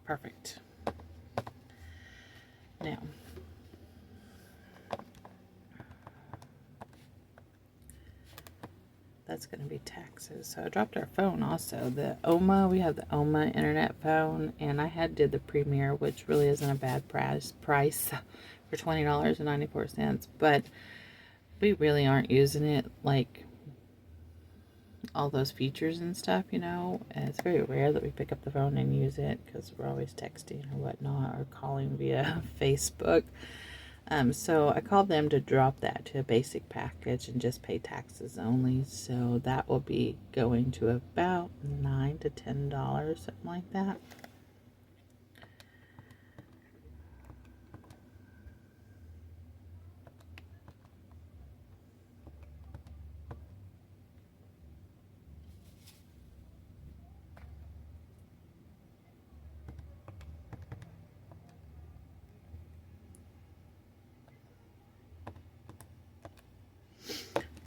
Perfect. Now, that's going to be taxes. So I dropped our phone also. The OMA, we have the OMA internet phone, and I did the Premier, which really isn't a bad price for $20.94, but we really aren't using it like all those features and stuff, you know. And it's very rare that we pick up the phone and use it because we're always texting or whatnot or calling via Facebook. So I called them to drop that to a basic package and just pay taxes only. So that will be going to about $9 to $10, something like that.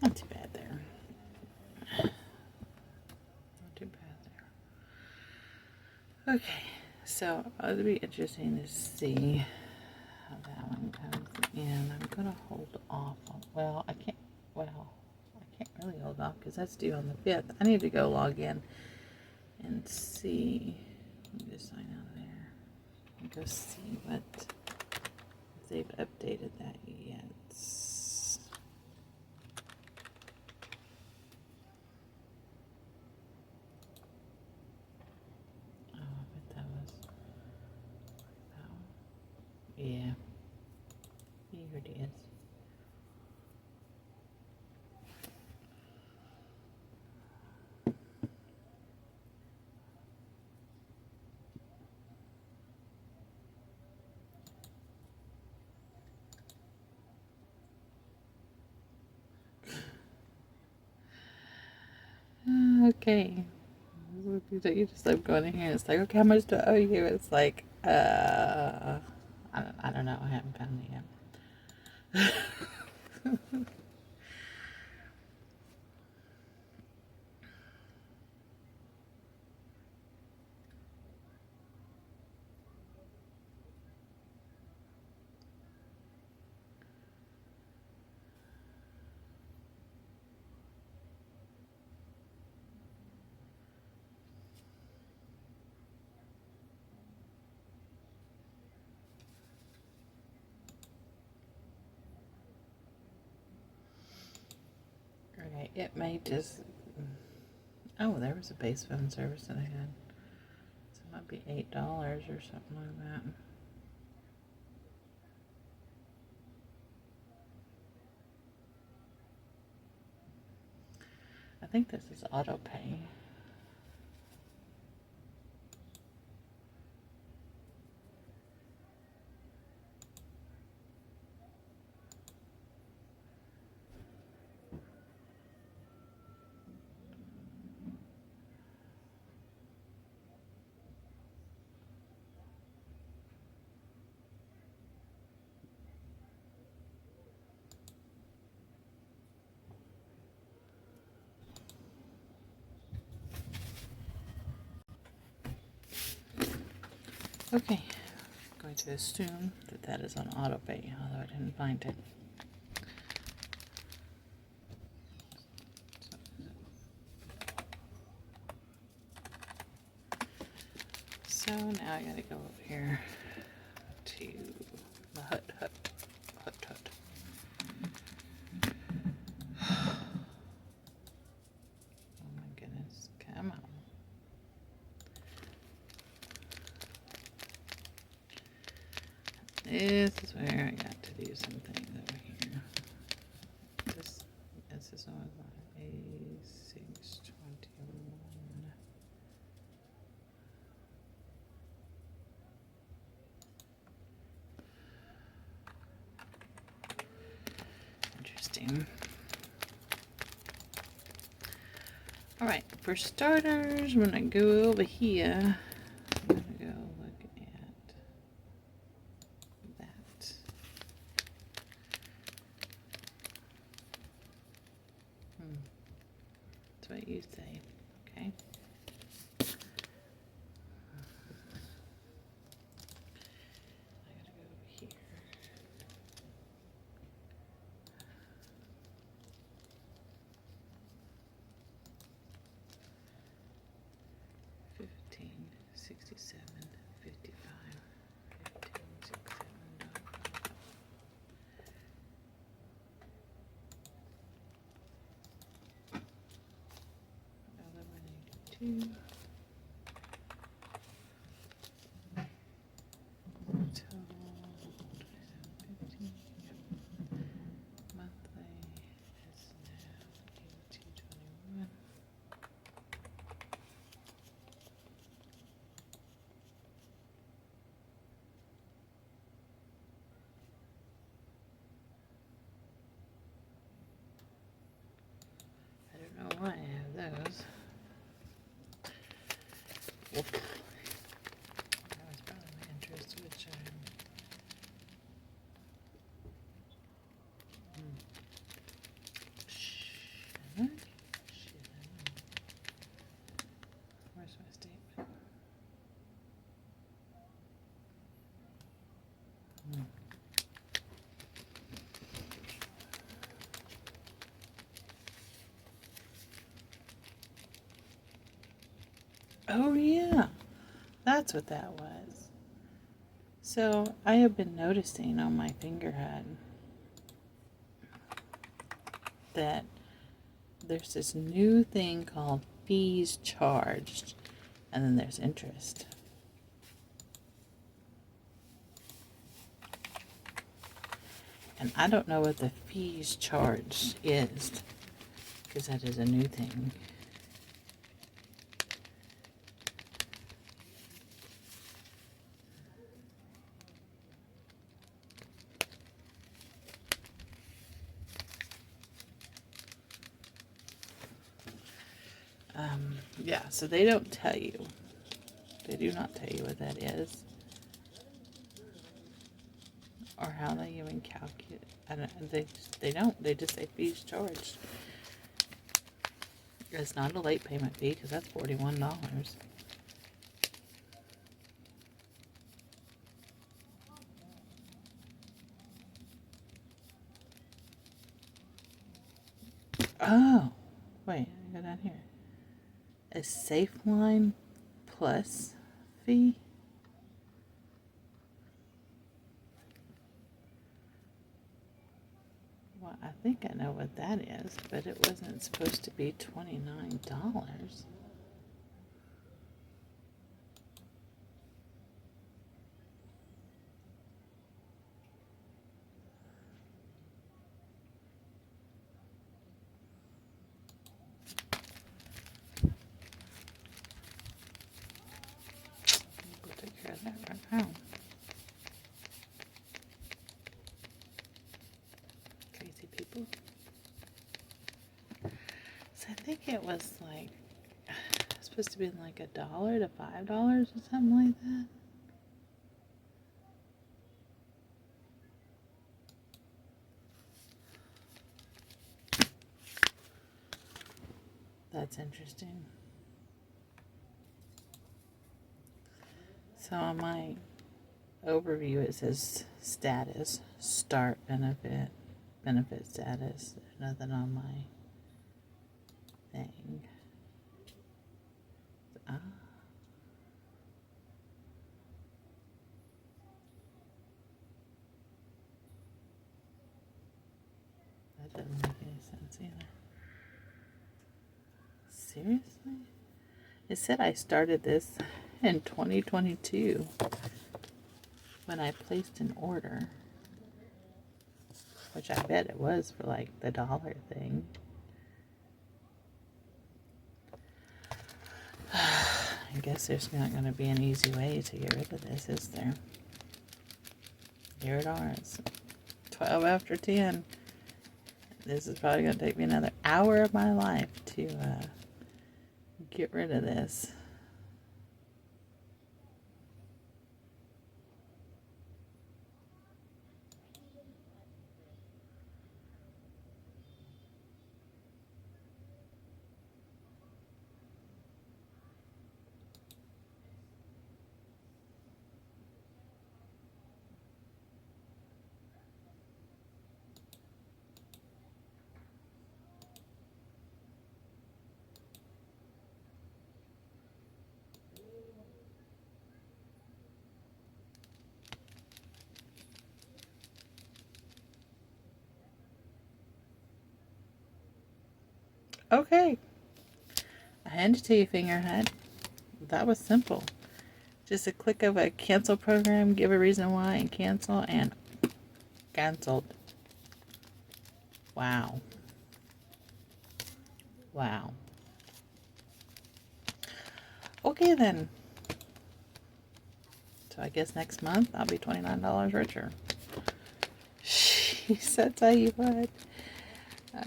Not too bad there. Not too bad there. Okay, so it'll be interesting to see how that one comes in. I'm gonna hold off on, I can't really hold off because that's due on the 5th. I need to go log in and see. Let me just sign out of there and go see if they've updated that yet. Oh, I bet that was, yeah, here it is. Okay. You just like going in here. It's like, okay, how much do I owe you? It's like, I don't know. I haven't found it yet. Okay, it may just. Oh, there was a base phone service that I had. So it might be $8 or something like that. I think this is auto pay. Okay, I'm going to assume that that is on auto pay, although I didn't find it. So now I gotta go over here to the hut. Oh my goodness, come on. This is where I got to do some things over here. This is on A621. Interesting. Alright, for starters, I'm going to go over here. I'm going to go look at that. That's what you say, okay? I gotta go over here. $15.67.55. $11.82. Monthly is now $82.21. I don't know why I have those. Whoop. That was probably my interest, which I'm where's my statement? Oh yeah, that's what that was. So I have been noticing on my fingerhead that there's this new thing called fees charged, and then there's interest. And I don't know what the fees charged is, because that is a new thing. Yeah, so they don't tell you. They do not tell you what that is. Or how they even calculate. I don't, they don't. They just say fees charged. It's not a late payment fee, because that's $41. Oh, wait, I go down here. A Safeline Plus fee? Well, I think I know what that is, but it wasn't supposed to be $29. We'll take care of that right now. Crazy people. So I think it was like supposed to be like $1 to $5 or something like that. That's interesting. So on my overview it says status, start benefit, benefit status. There's nothing on my thing. Ah. That doesn't make any sense either. Seriously? It said I started this in 2022 when I placed an order, which I bet it was for like the dollar thing. I guess there's not going to be an easy way to get rid of this, is there? Here it is. 12 after 10. This is probably going to take me another hour of my life to get rid of this. Okay. I hand it to you, Fingerhead. That was simple. Just a click of a cancel program, give a reason why, and cancel, and canceled. Wow. Wow. Okay then. So I guess next month I'll be $29 richer. She said, tell you what.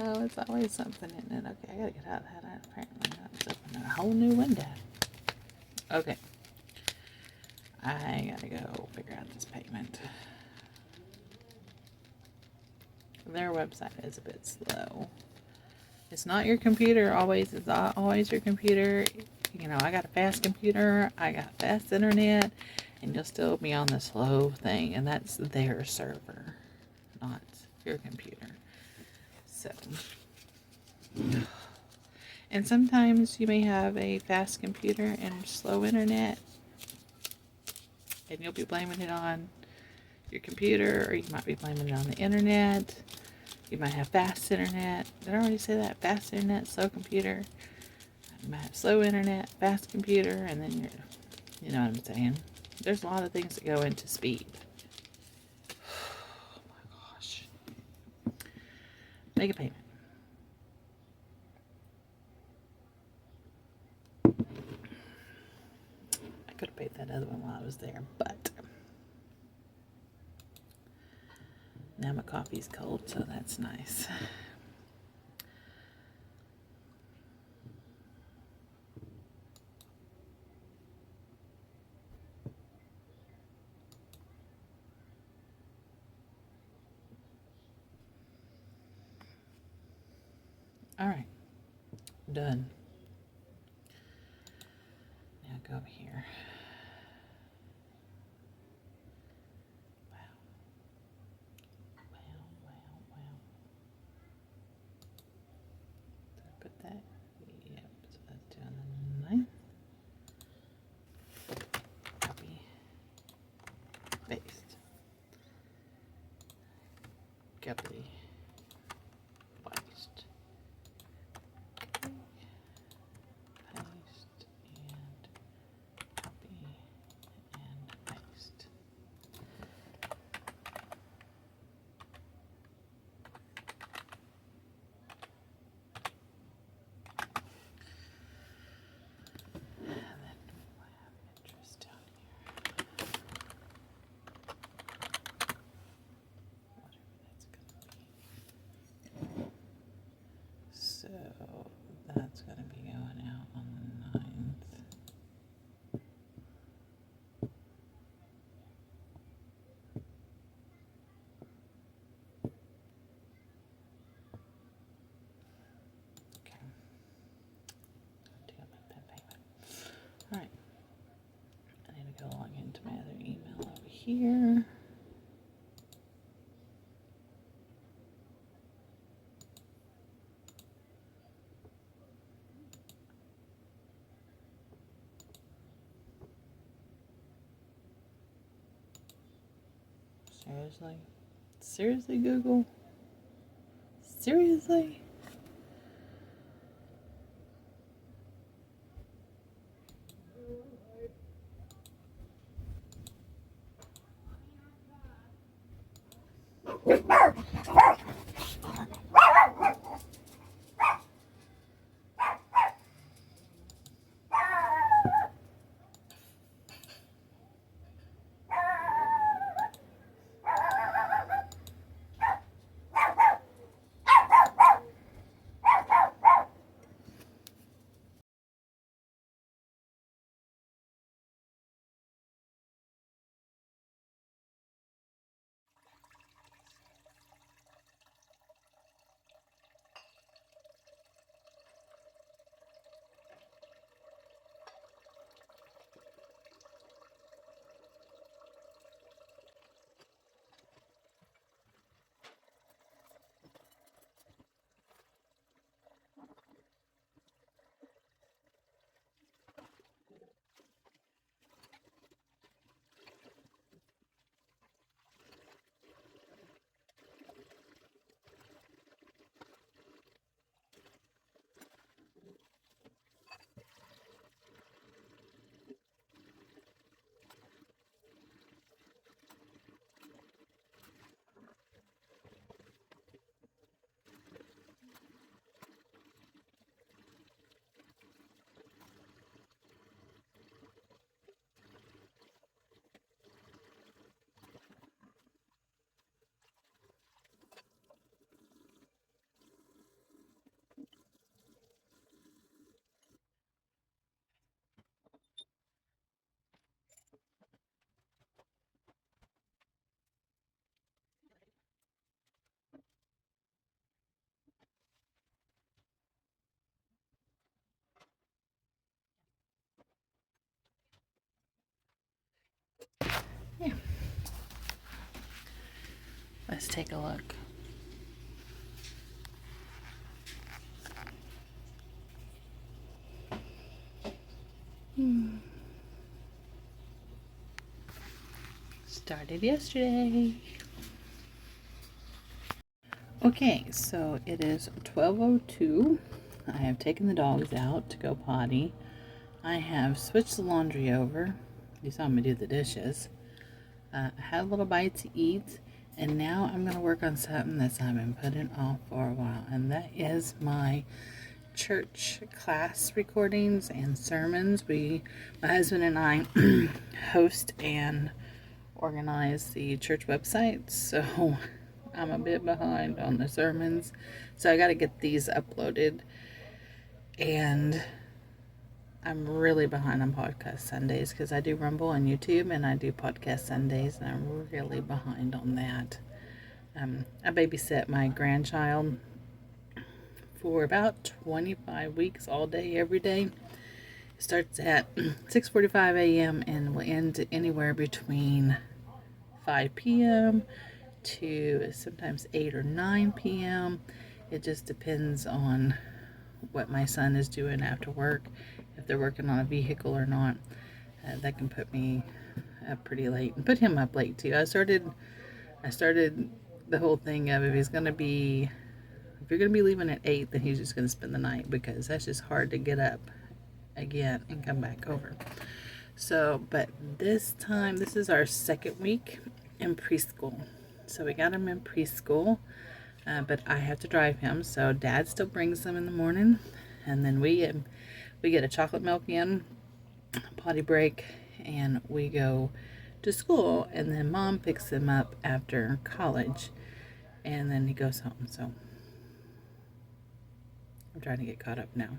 Oh, it's always something, isn't it? Okay, I gotta get out of that. Apparently, that's opening a whole new window. Okay. I gotta go figure out this payment. Their website is a bit slow. It's not your computer always. It's not always your computer. You know, I got a fast computer. I got fast internet. And you'll still be on the slow thing. And that's their server, not your computer. So, and sometimes you may have a fast computer and slow internet, and you'll be blaming it on your computer, or you might be blaming it on the internet. You might have fast internet. Did I already say that? Fast internet, slow computer. You might have slow internet, fast computer, and then you know what I'm saying. There's a lot of things that go into speed. Oh my gosh. Make a payment. I could have paid that other one while I was there, but now my coffee's cold, so that's nice. All right, done. Now go over here. Wow. Did I put that? Yep, so that's due on the 9th. Copy. Paste. Copy. Paste. Paste and copy and paste. And then we'll have interest down here. Whatever that's gonna be. So that's gonna be going out on the 9th. Okay. Do make that payment. All right. I need to go log into my other email over here. Seriously? Seriously, Google? Seriously? Let's take a look. Started yesterday. Okay, so it is 12:02. I have taken the dogs out to go potty. I have switched the laundry over. You saw me do the dishes. I had a little bite to eat, and now I'm going to work on something that I've been putting off for a while, and that is my church class recordings and sermons. My husband and I host and organize the church website, so I'm a bit behind on the sermons, so I got to get these uploaded, and I'm really behind on podcast Sundays because I do Rumble on YouTube and I do podcast Sundays, and I'm really behind on that. I babysit my grandchild for about 25 weeks, all day, every day. It starts at 6:45 a.m. and will end anywhere between 5 p.m. to sometimes 8 or 9 p.m. It just depends on what my son is doing after work, if they're working on a vehicle or not. That can put me up pretty late and put him up late too. I started the whole thing of if you're gonna be leaving at 8, then he's just gonna spend the night, because that's just hard to get up again and come back over. So, but this is our second week in preschool. So we got him in preschool, but I have to drive him. So Dad still brings them in the morning, and then we get a chocolate milk in, potty break, and we go to school. And then Mom picks him up after college, and then he goes home. So I'm trying to get caught up now.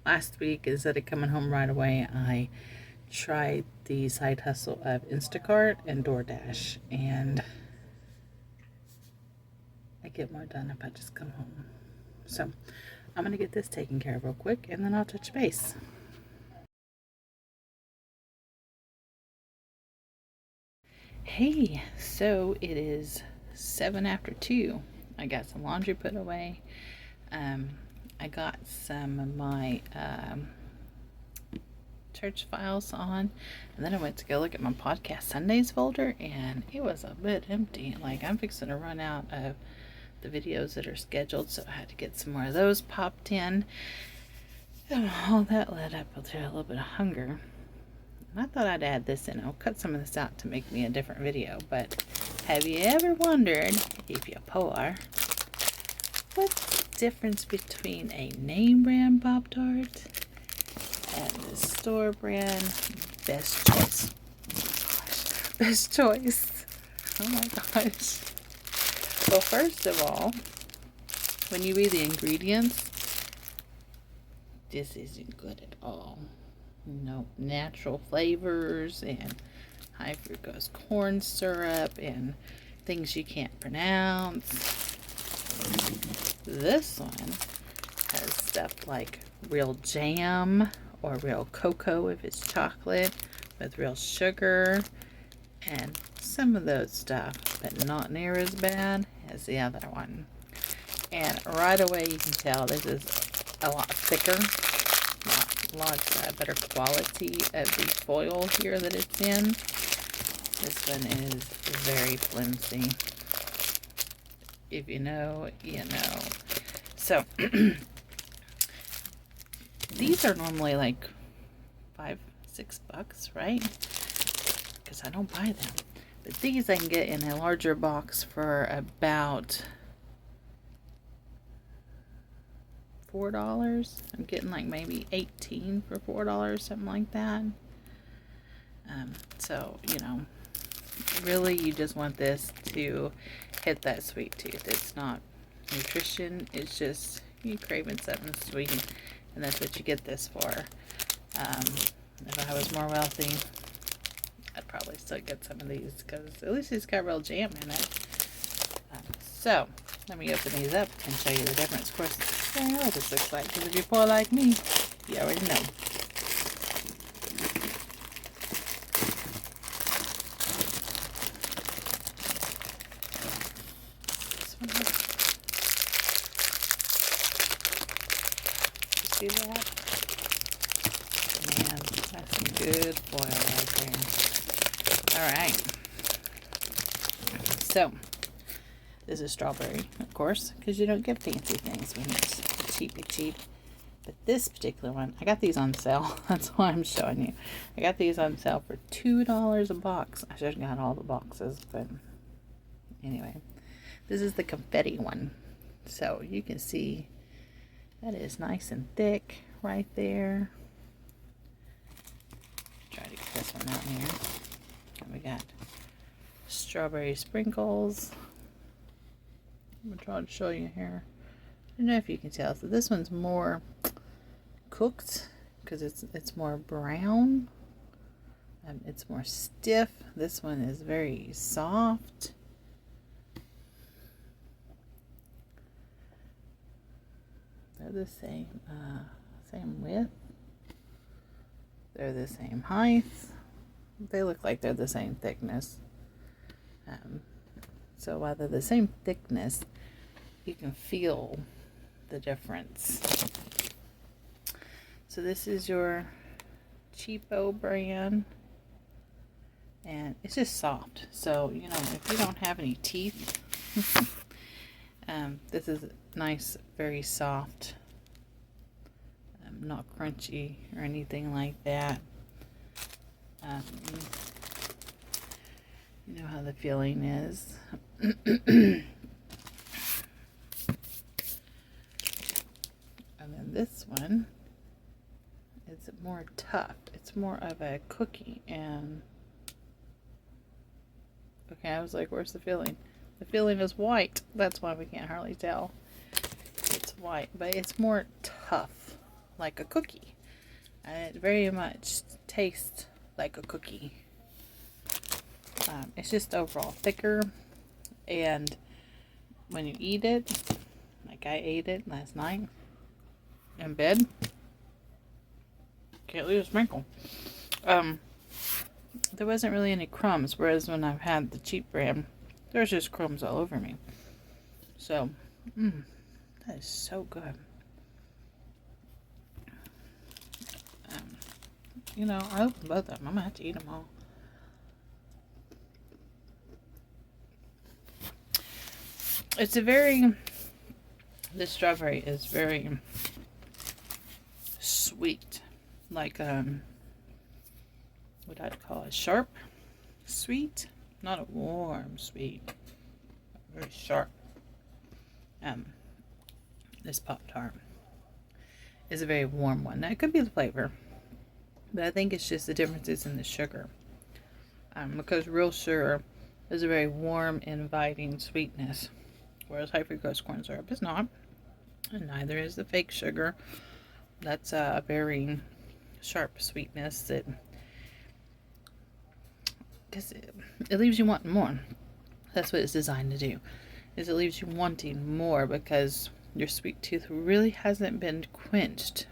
Last week, instead of coming home right away, I tried the side hustle of Instacart and DoorDash, and I get more done if I just come home. So I'm going to get this taken care of real quick, and then I'll touch base. Hey, so it is 7 after 2. I got some laundry put away. I got some of my church files on, and then I went to go look at my podcast Sundays folder, and it was a bit empty. Like, I'm fixing to run out of the videos that are scheduled, so I had to get some more of those popped in, and all that led up to a little bit of hunger. And I thought I'd add this in. I'll cut some of this out to make me a different video, but have you ever wondered, if you're poor, what's the difference between a name brand Pop-Tart and the store brand Best Choice? Best Choice. Oh my gosh. Well, first of all, when you read the ingredients, this isn't good at all. No natural flavors and high fructose corn syrup and things you can't pronounce. This one has stuff like real jam or real cocoa if it's chocolate, with real sugar and some of those stuff, but not near as bad as the other one. And right away you can tell this is a lot thicker, a lot better quality of the foil here that it's in. This one is very flimsy. If you know, you know. So these are normally like $5-6, right? Because I don't buy them. But these I can get in a larger box for about $4. I'm getting like maybe 18 for $4, something like that. So, you know, really you just want this to hit that sweet tooth. It's not nutrition, it's just you craving something sweet, and that's what you get this for. If I was more wealthy, I'd probably still get some of these, because at least it's got real jam in it. So let me open these up and show you the difference. Of course, I know what this looks like, because if you're poor like me, you already know. See that? Man, that's some good foil right there. Alright. So, this is strawberry, of course, because you don't get fancy things when it's cheap. But this particular one, I got these on sale. That's why I'm showing you. I got these on sale for $2 a box. I should have got all the boxes, but anyway. This is the confetti one. So you can see that is nice and thick right there. Try to get this one out here. And we got strawberry sprinkles. I'm going to try to show you here. I don't know if you can tell. So this one's more cooked because it's more brown. It's more stiff. This one is very soft. They're the same width. They're the same height. They look like they're the same thickness. So while they're the same thickness, you can feel the difference. So this is your cheapo brand, and it's just soft. So you know, if you don't have any teeth, this is nice, very soft, not crunchy or anything like that. You know how the feeling is. And then this one is more tough. It's more of a cookie. And okay, I was like, where's the filling? The filling is white. That's why we can't hardly tell. It's white, but it's more tough, like a cookie. And it very much tastes like a cookie. It's just overall thicker, and when you eat it, like I ate it last night in bed, can't leave a sprinkle. There wasn't really any crumbs, whereas when I've had the cheap brand, there's just crumbs all over me. So, that is so good. You know, I opened both of them. I'm gonna have to eat them all. It's a very, this strawberry is very sweet, like what I'd call a sharp sweet, not a warm sweet, very sharp. This Pop-Tart is a very warm one. Now it could be the flavor, but I think it's just the differences in the sugar, because real sugar is a very warm, inviting sweetness, whereas high fructose corn syrup is not, and neither is the fake sugar. That's a very sharp sweetness that, because it leaves you wanting more. That's what it's designed to do, is it leaves you wanting more because your sweet tooth really hasn't been quenched,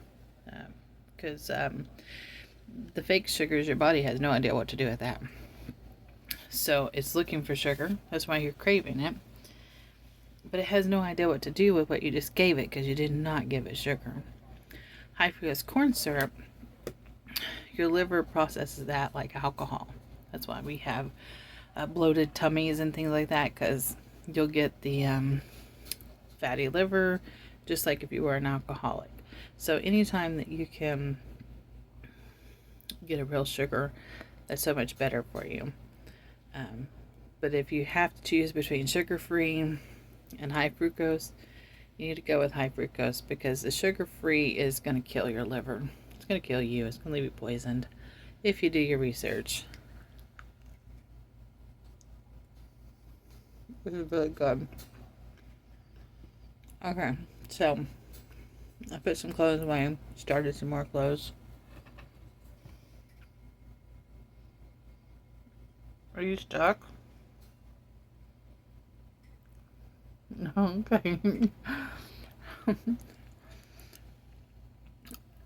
because the fake sugars, your body has no idea what to do with that, so it's looking for sugar. That's why you're craving it. But it has no idea what to do with what you just gave it, because you did not give it sugar. High fructose corn syrup, your liver processes that like alcohol. That's why we have bloated tummies and things like that, because you'll get the fatty liver, just like if you were an alcoholic. So anytime that you can get a real sugar, that's so much better for you. But if you have to choose between sugar-free and high fructose, you need to go with high fructose, because the sugar-free is going to kill your liver. It's going to kill you. It's going to leave you poisoned if you do your research. This is really good. Okay, so I put some clothes away, started some more clothes. Are you stuck? Okay.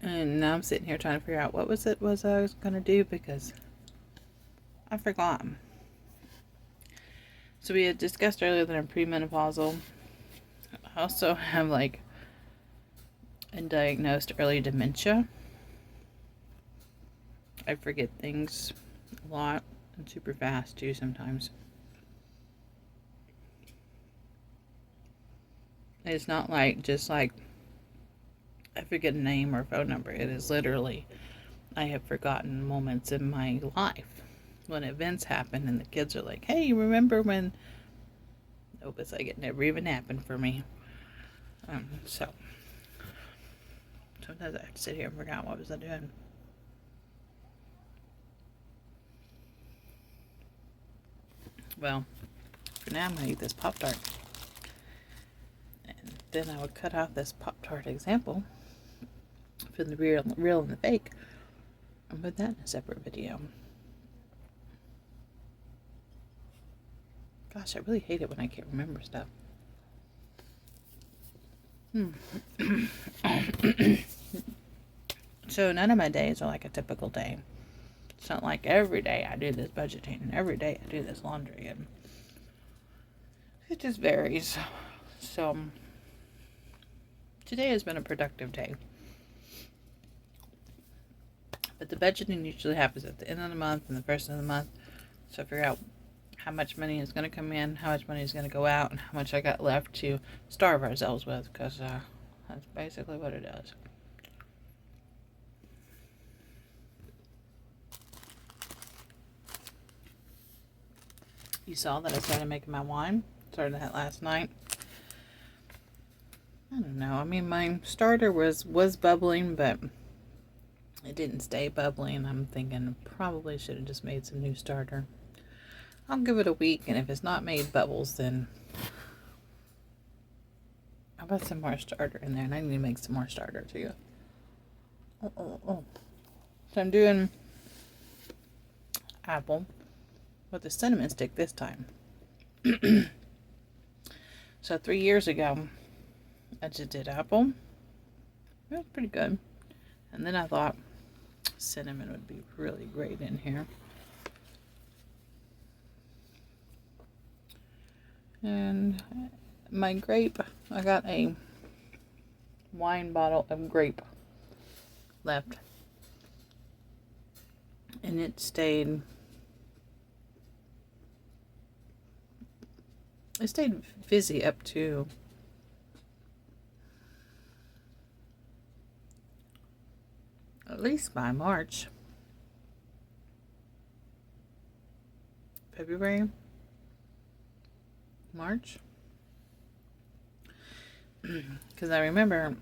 And now I'm sitting here trying to figure out what was I was going to do, because I forgot. So we had discussed earlier that I'm premenopausal. I also have like and diagnosed early dementia. I forget things a lot and super fast too sometimes. It's not like just like I forget a name or phone number. It is literally I have forgotten moments in my life when events happen and the kids are like, hey, you remember when? Nope, it's like it never even happened for me. So sometimes I have to sit here and forget what was I doing. Well, for now I'm going to eat this Pop-Tart. And then I would cut out this Pop-Tart example from the real and the fake and put that in a separate video. Gosh, I really hate it when I can't remember stuff. So none of my days are like a typical day. It's not like every day I do this budgeting and every day I do this laundry, and it just varies. So today has been a productive day. But the budgeting usually happens at the end of the month and the first of the month. So I figure out how much money is going to come in, how much money is going to go out, and how much I got left to starve ourselves with, because that's basically what it is. You saw that I started making my wine. Started that last night. I don't know. I mean, my starter was bubbling, but it didn't stay bubbling. I'm thinking probably should have just made some new starter. I'll give it a week, and if it's not made bubbles, then I'll put some more starter in there, and I need to make some more starter too. So I'm doing apple with a cinnamon stick this time. So 3 years ago, I just did apple. It was pretty good. And then I thought cinnamon would be really great in here. And my grape, I got a wine bottle of grape left. And it stayed fizzy up to at least by March. February? March? Because I remember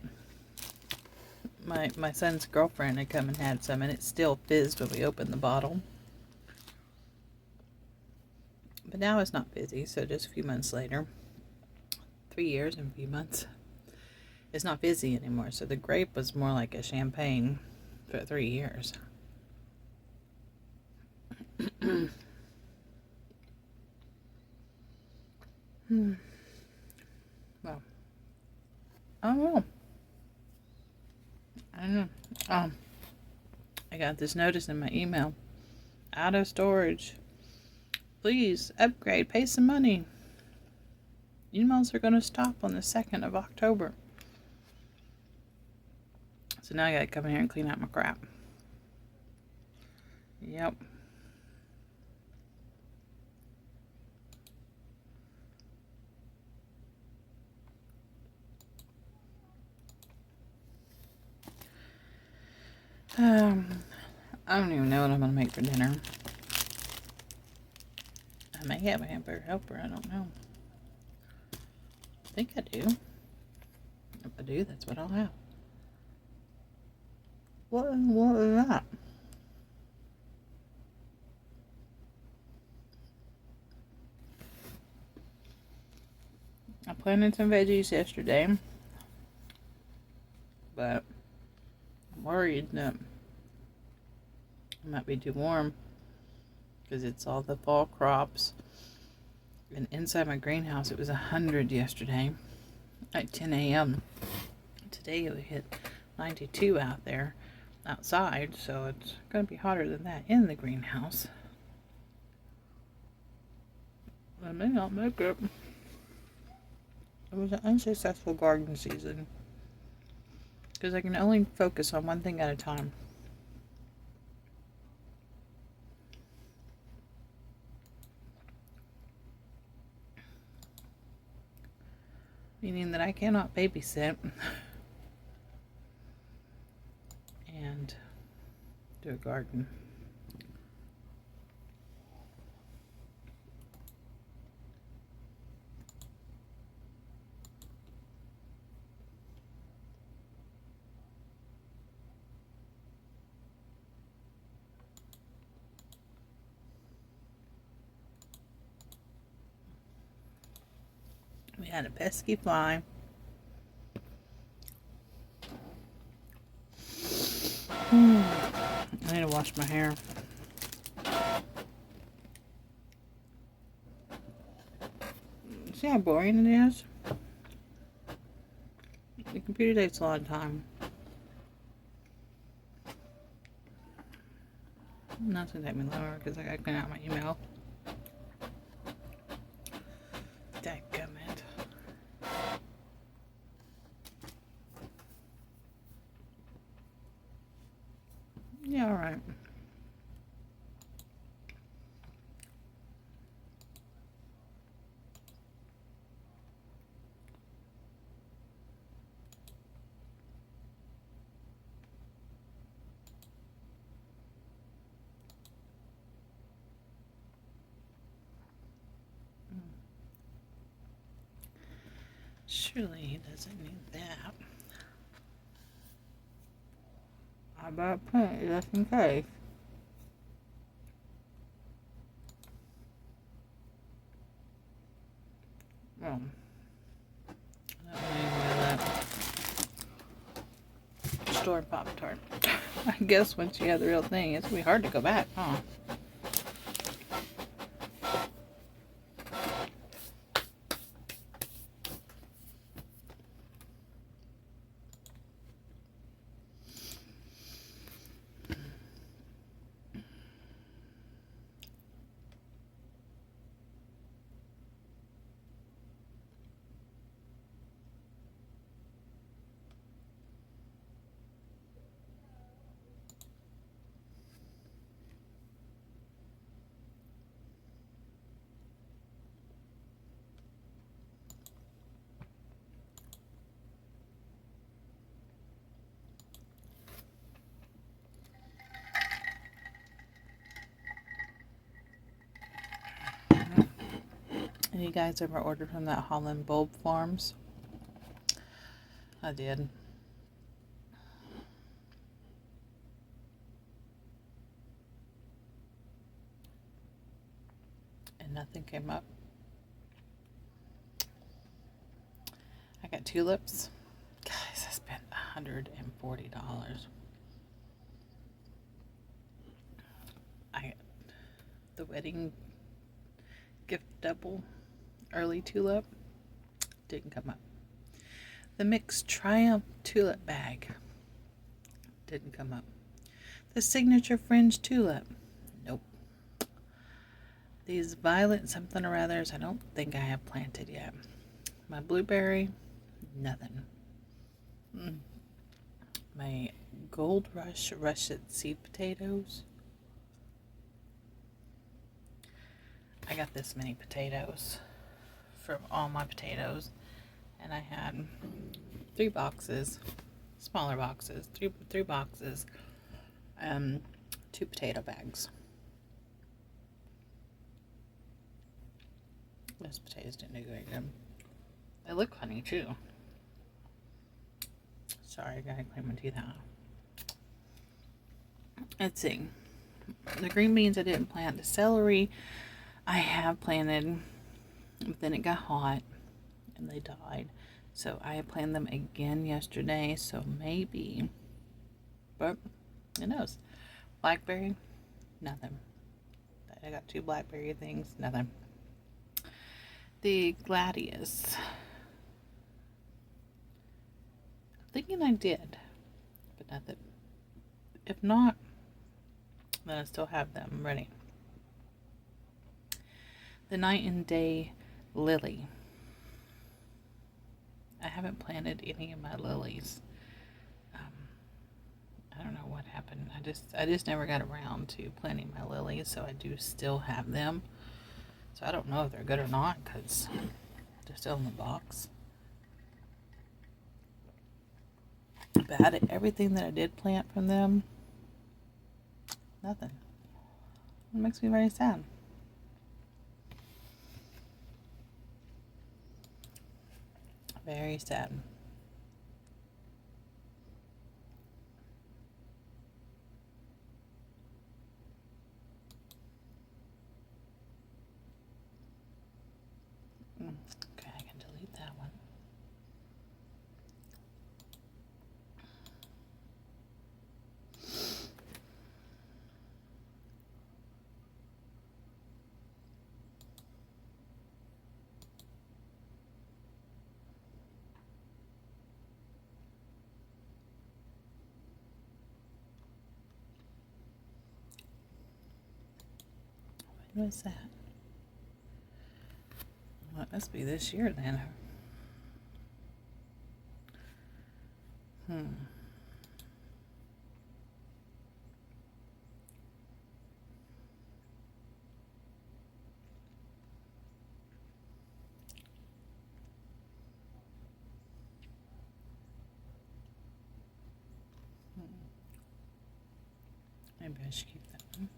my son's girlfriend had come and had some, and it still fizzed when we opened the bottle. But now it's not fizzy, so just a few months later, 3 years and a few months, it's not fizzy anymore. So the grape was more like a champagne for 3 years. Well, I don't know. I got this notice in my email. Out of storage. Please upgrade. Pay some money. Emails are going to stop on the 2nd of October. So now I got to come in here and clean out my crap. Yep. I don't even know what I'm going to make for dinner. I may have a hamburger helper. I don't know. I think I do. If I do, that's what I'll have. What is that? I planted some veggies yesterday, but I'm worried that it might be too warm because it's all the fall crops. And inside my greenhouse, it was 100 yesterday at 10 a.m. Today it hit 92 out there outside, so it's going to be hotter than that in the greenhouse. I may not make it. It was an unsuccessful garden season. because I can only focus on one thing at a time. Meaning that I cannot babysit and do a garden. We had a pesky fly. I need to wash my hair. See how boring it is? The computer takes a lot of time. Not to take me longer because I gotta clean out my email. Dadgummit. Yeah, alright. Surely he doesn't need that. I better print it just in case. Oh. I don't need that. Store Pop-Tart. I guess once you have the real thing, it's gonna be hard to go back, huh? Have you guys ever ordered from that Holland Bulb Farms? I did. And nothing came up. I got tulips. Guys, I spent $140. I got the wedding gift double early tulip. Didn't come up. The mixed Triumph tulip bag. Didn't come up. The signature fringe tulip. Nope. These violet something or others, I don't think I have planted yet. My blueberry, nothing. My Gold Rush russet seed potatoes. I got this many potatoes from all my potatoes, and I had 3 boxes, smaller boxes, three boxes, 2 potato bags. Those potatoes didn't do very good. They look funny too. Sorry, I gotta clean my teeth out. Let's see. The green beans I didn't plant. The celery I have planted, but then it got hot and they died. So I planted them again yesterday, so maybe, but who knows. Blackberry, nothing. I got 2 blackberry things, nothing. The gladius, I'm thinking I did, but nothing. If not, then I still have them ready. The night and day lily. I haven't planted any of my lilies. I don't know what happened. I just never got around to planting my lilies, so I do still have them. So I don't know if they're good or not because they're still in the box. But everything that I did plant from them, nothing. It makes me very sad. Very sad. Okay, I can delete that one. When was that? Well, it must be this year then. Maybe I should keep that one.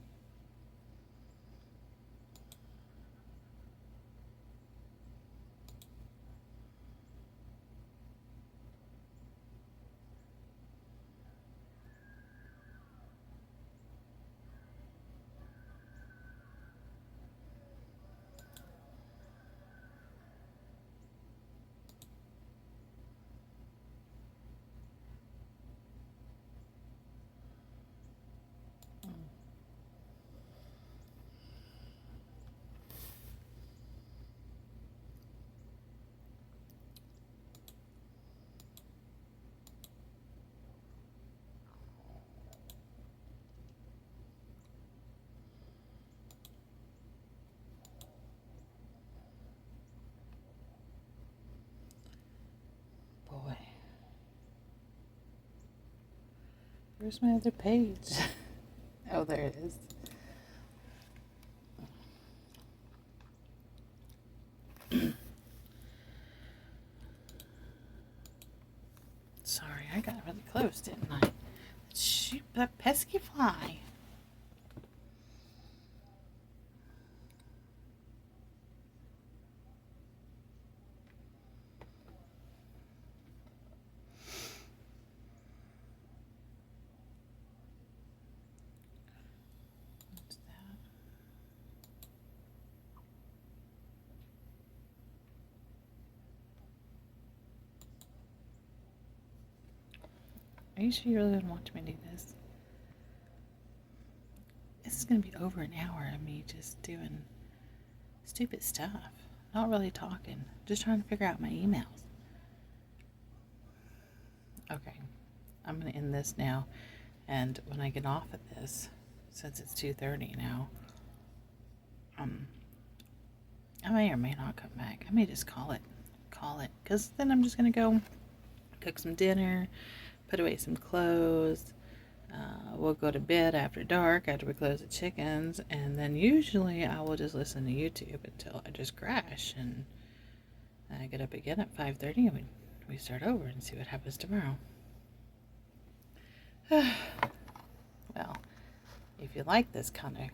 Boy. Where's my other page? Oh, there it is. Sorry, I got really close, didn't I? Shoot, that pesky fly. What's that? Are you sure you really want to watch me do this? This is going to be over an hour of me just doing stupid stuff. Not really talking. Just trying to figure out my emails. Okay. I'm going to end this now. And when I get off of this, since it's 2:30 now, I may or may not come back. I may just call it. Because then I'm just going to go cook some dinner, put away some clothes. We'll go to bed after dark, after we close the chickens, and then usually I will just listen to YouTube until I just crash, and I get up again at 5:30 and we start over and see what happens tomorrow. Well, if you like this kind of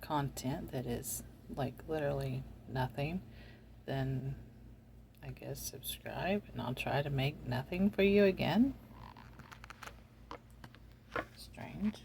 content that is like literally nothing, then I guess subscribe and I'll try to make nothing for you again. Strange.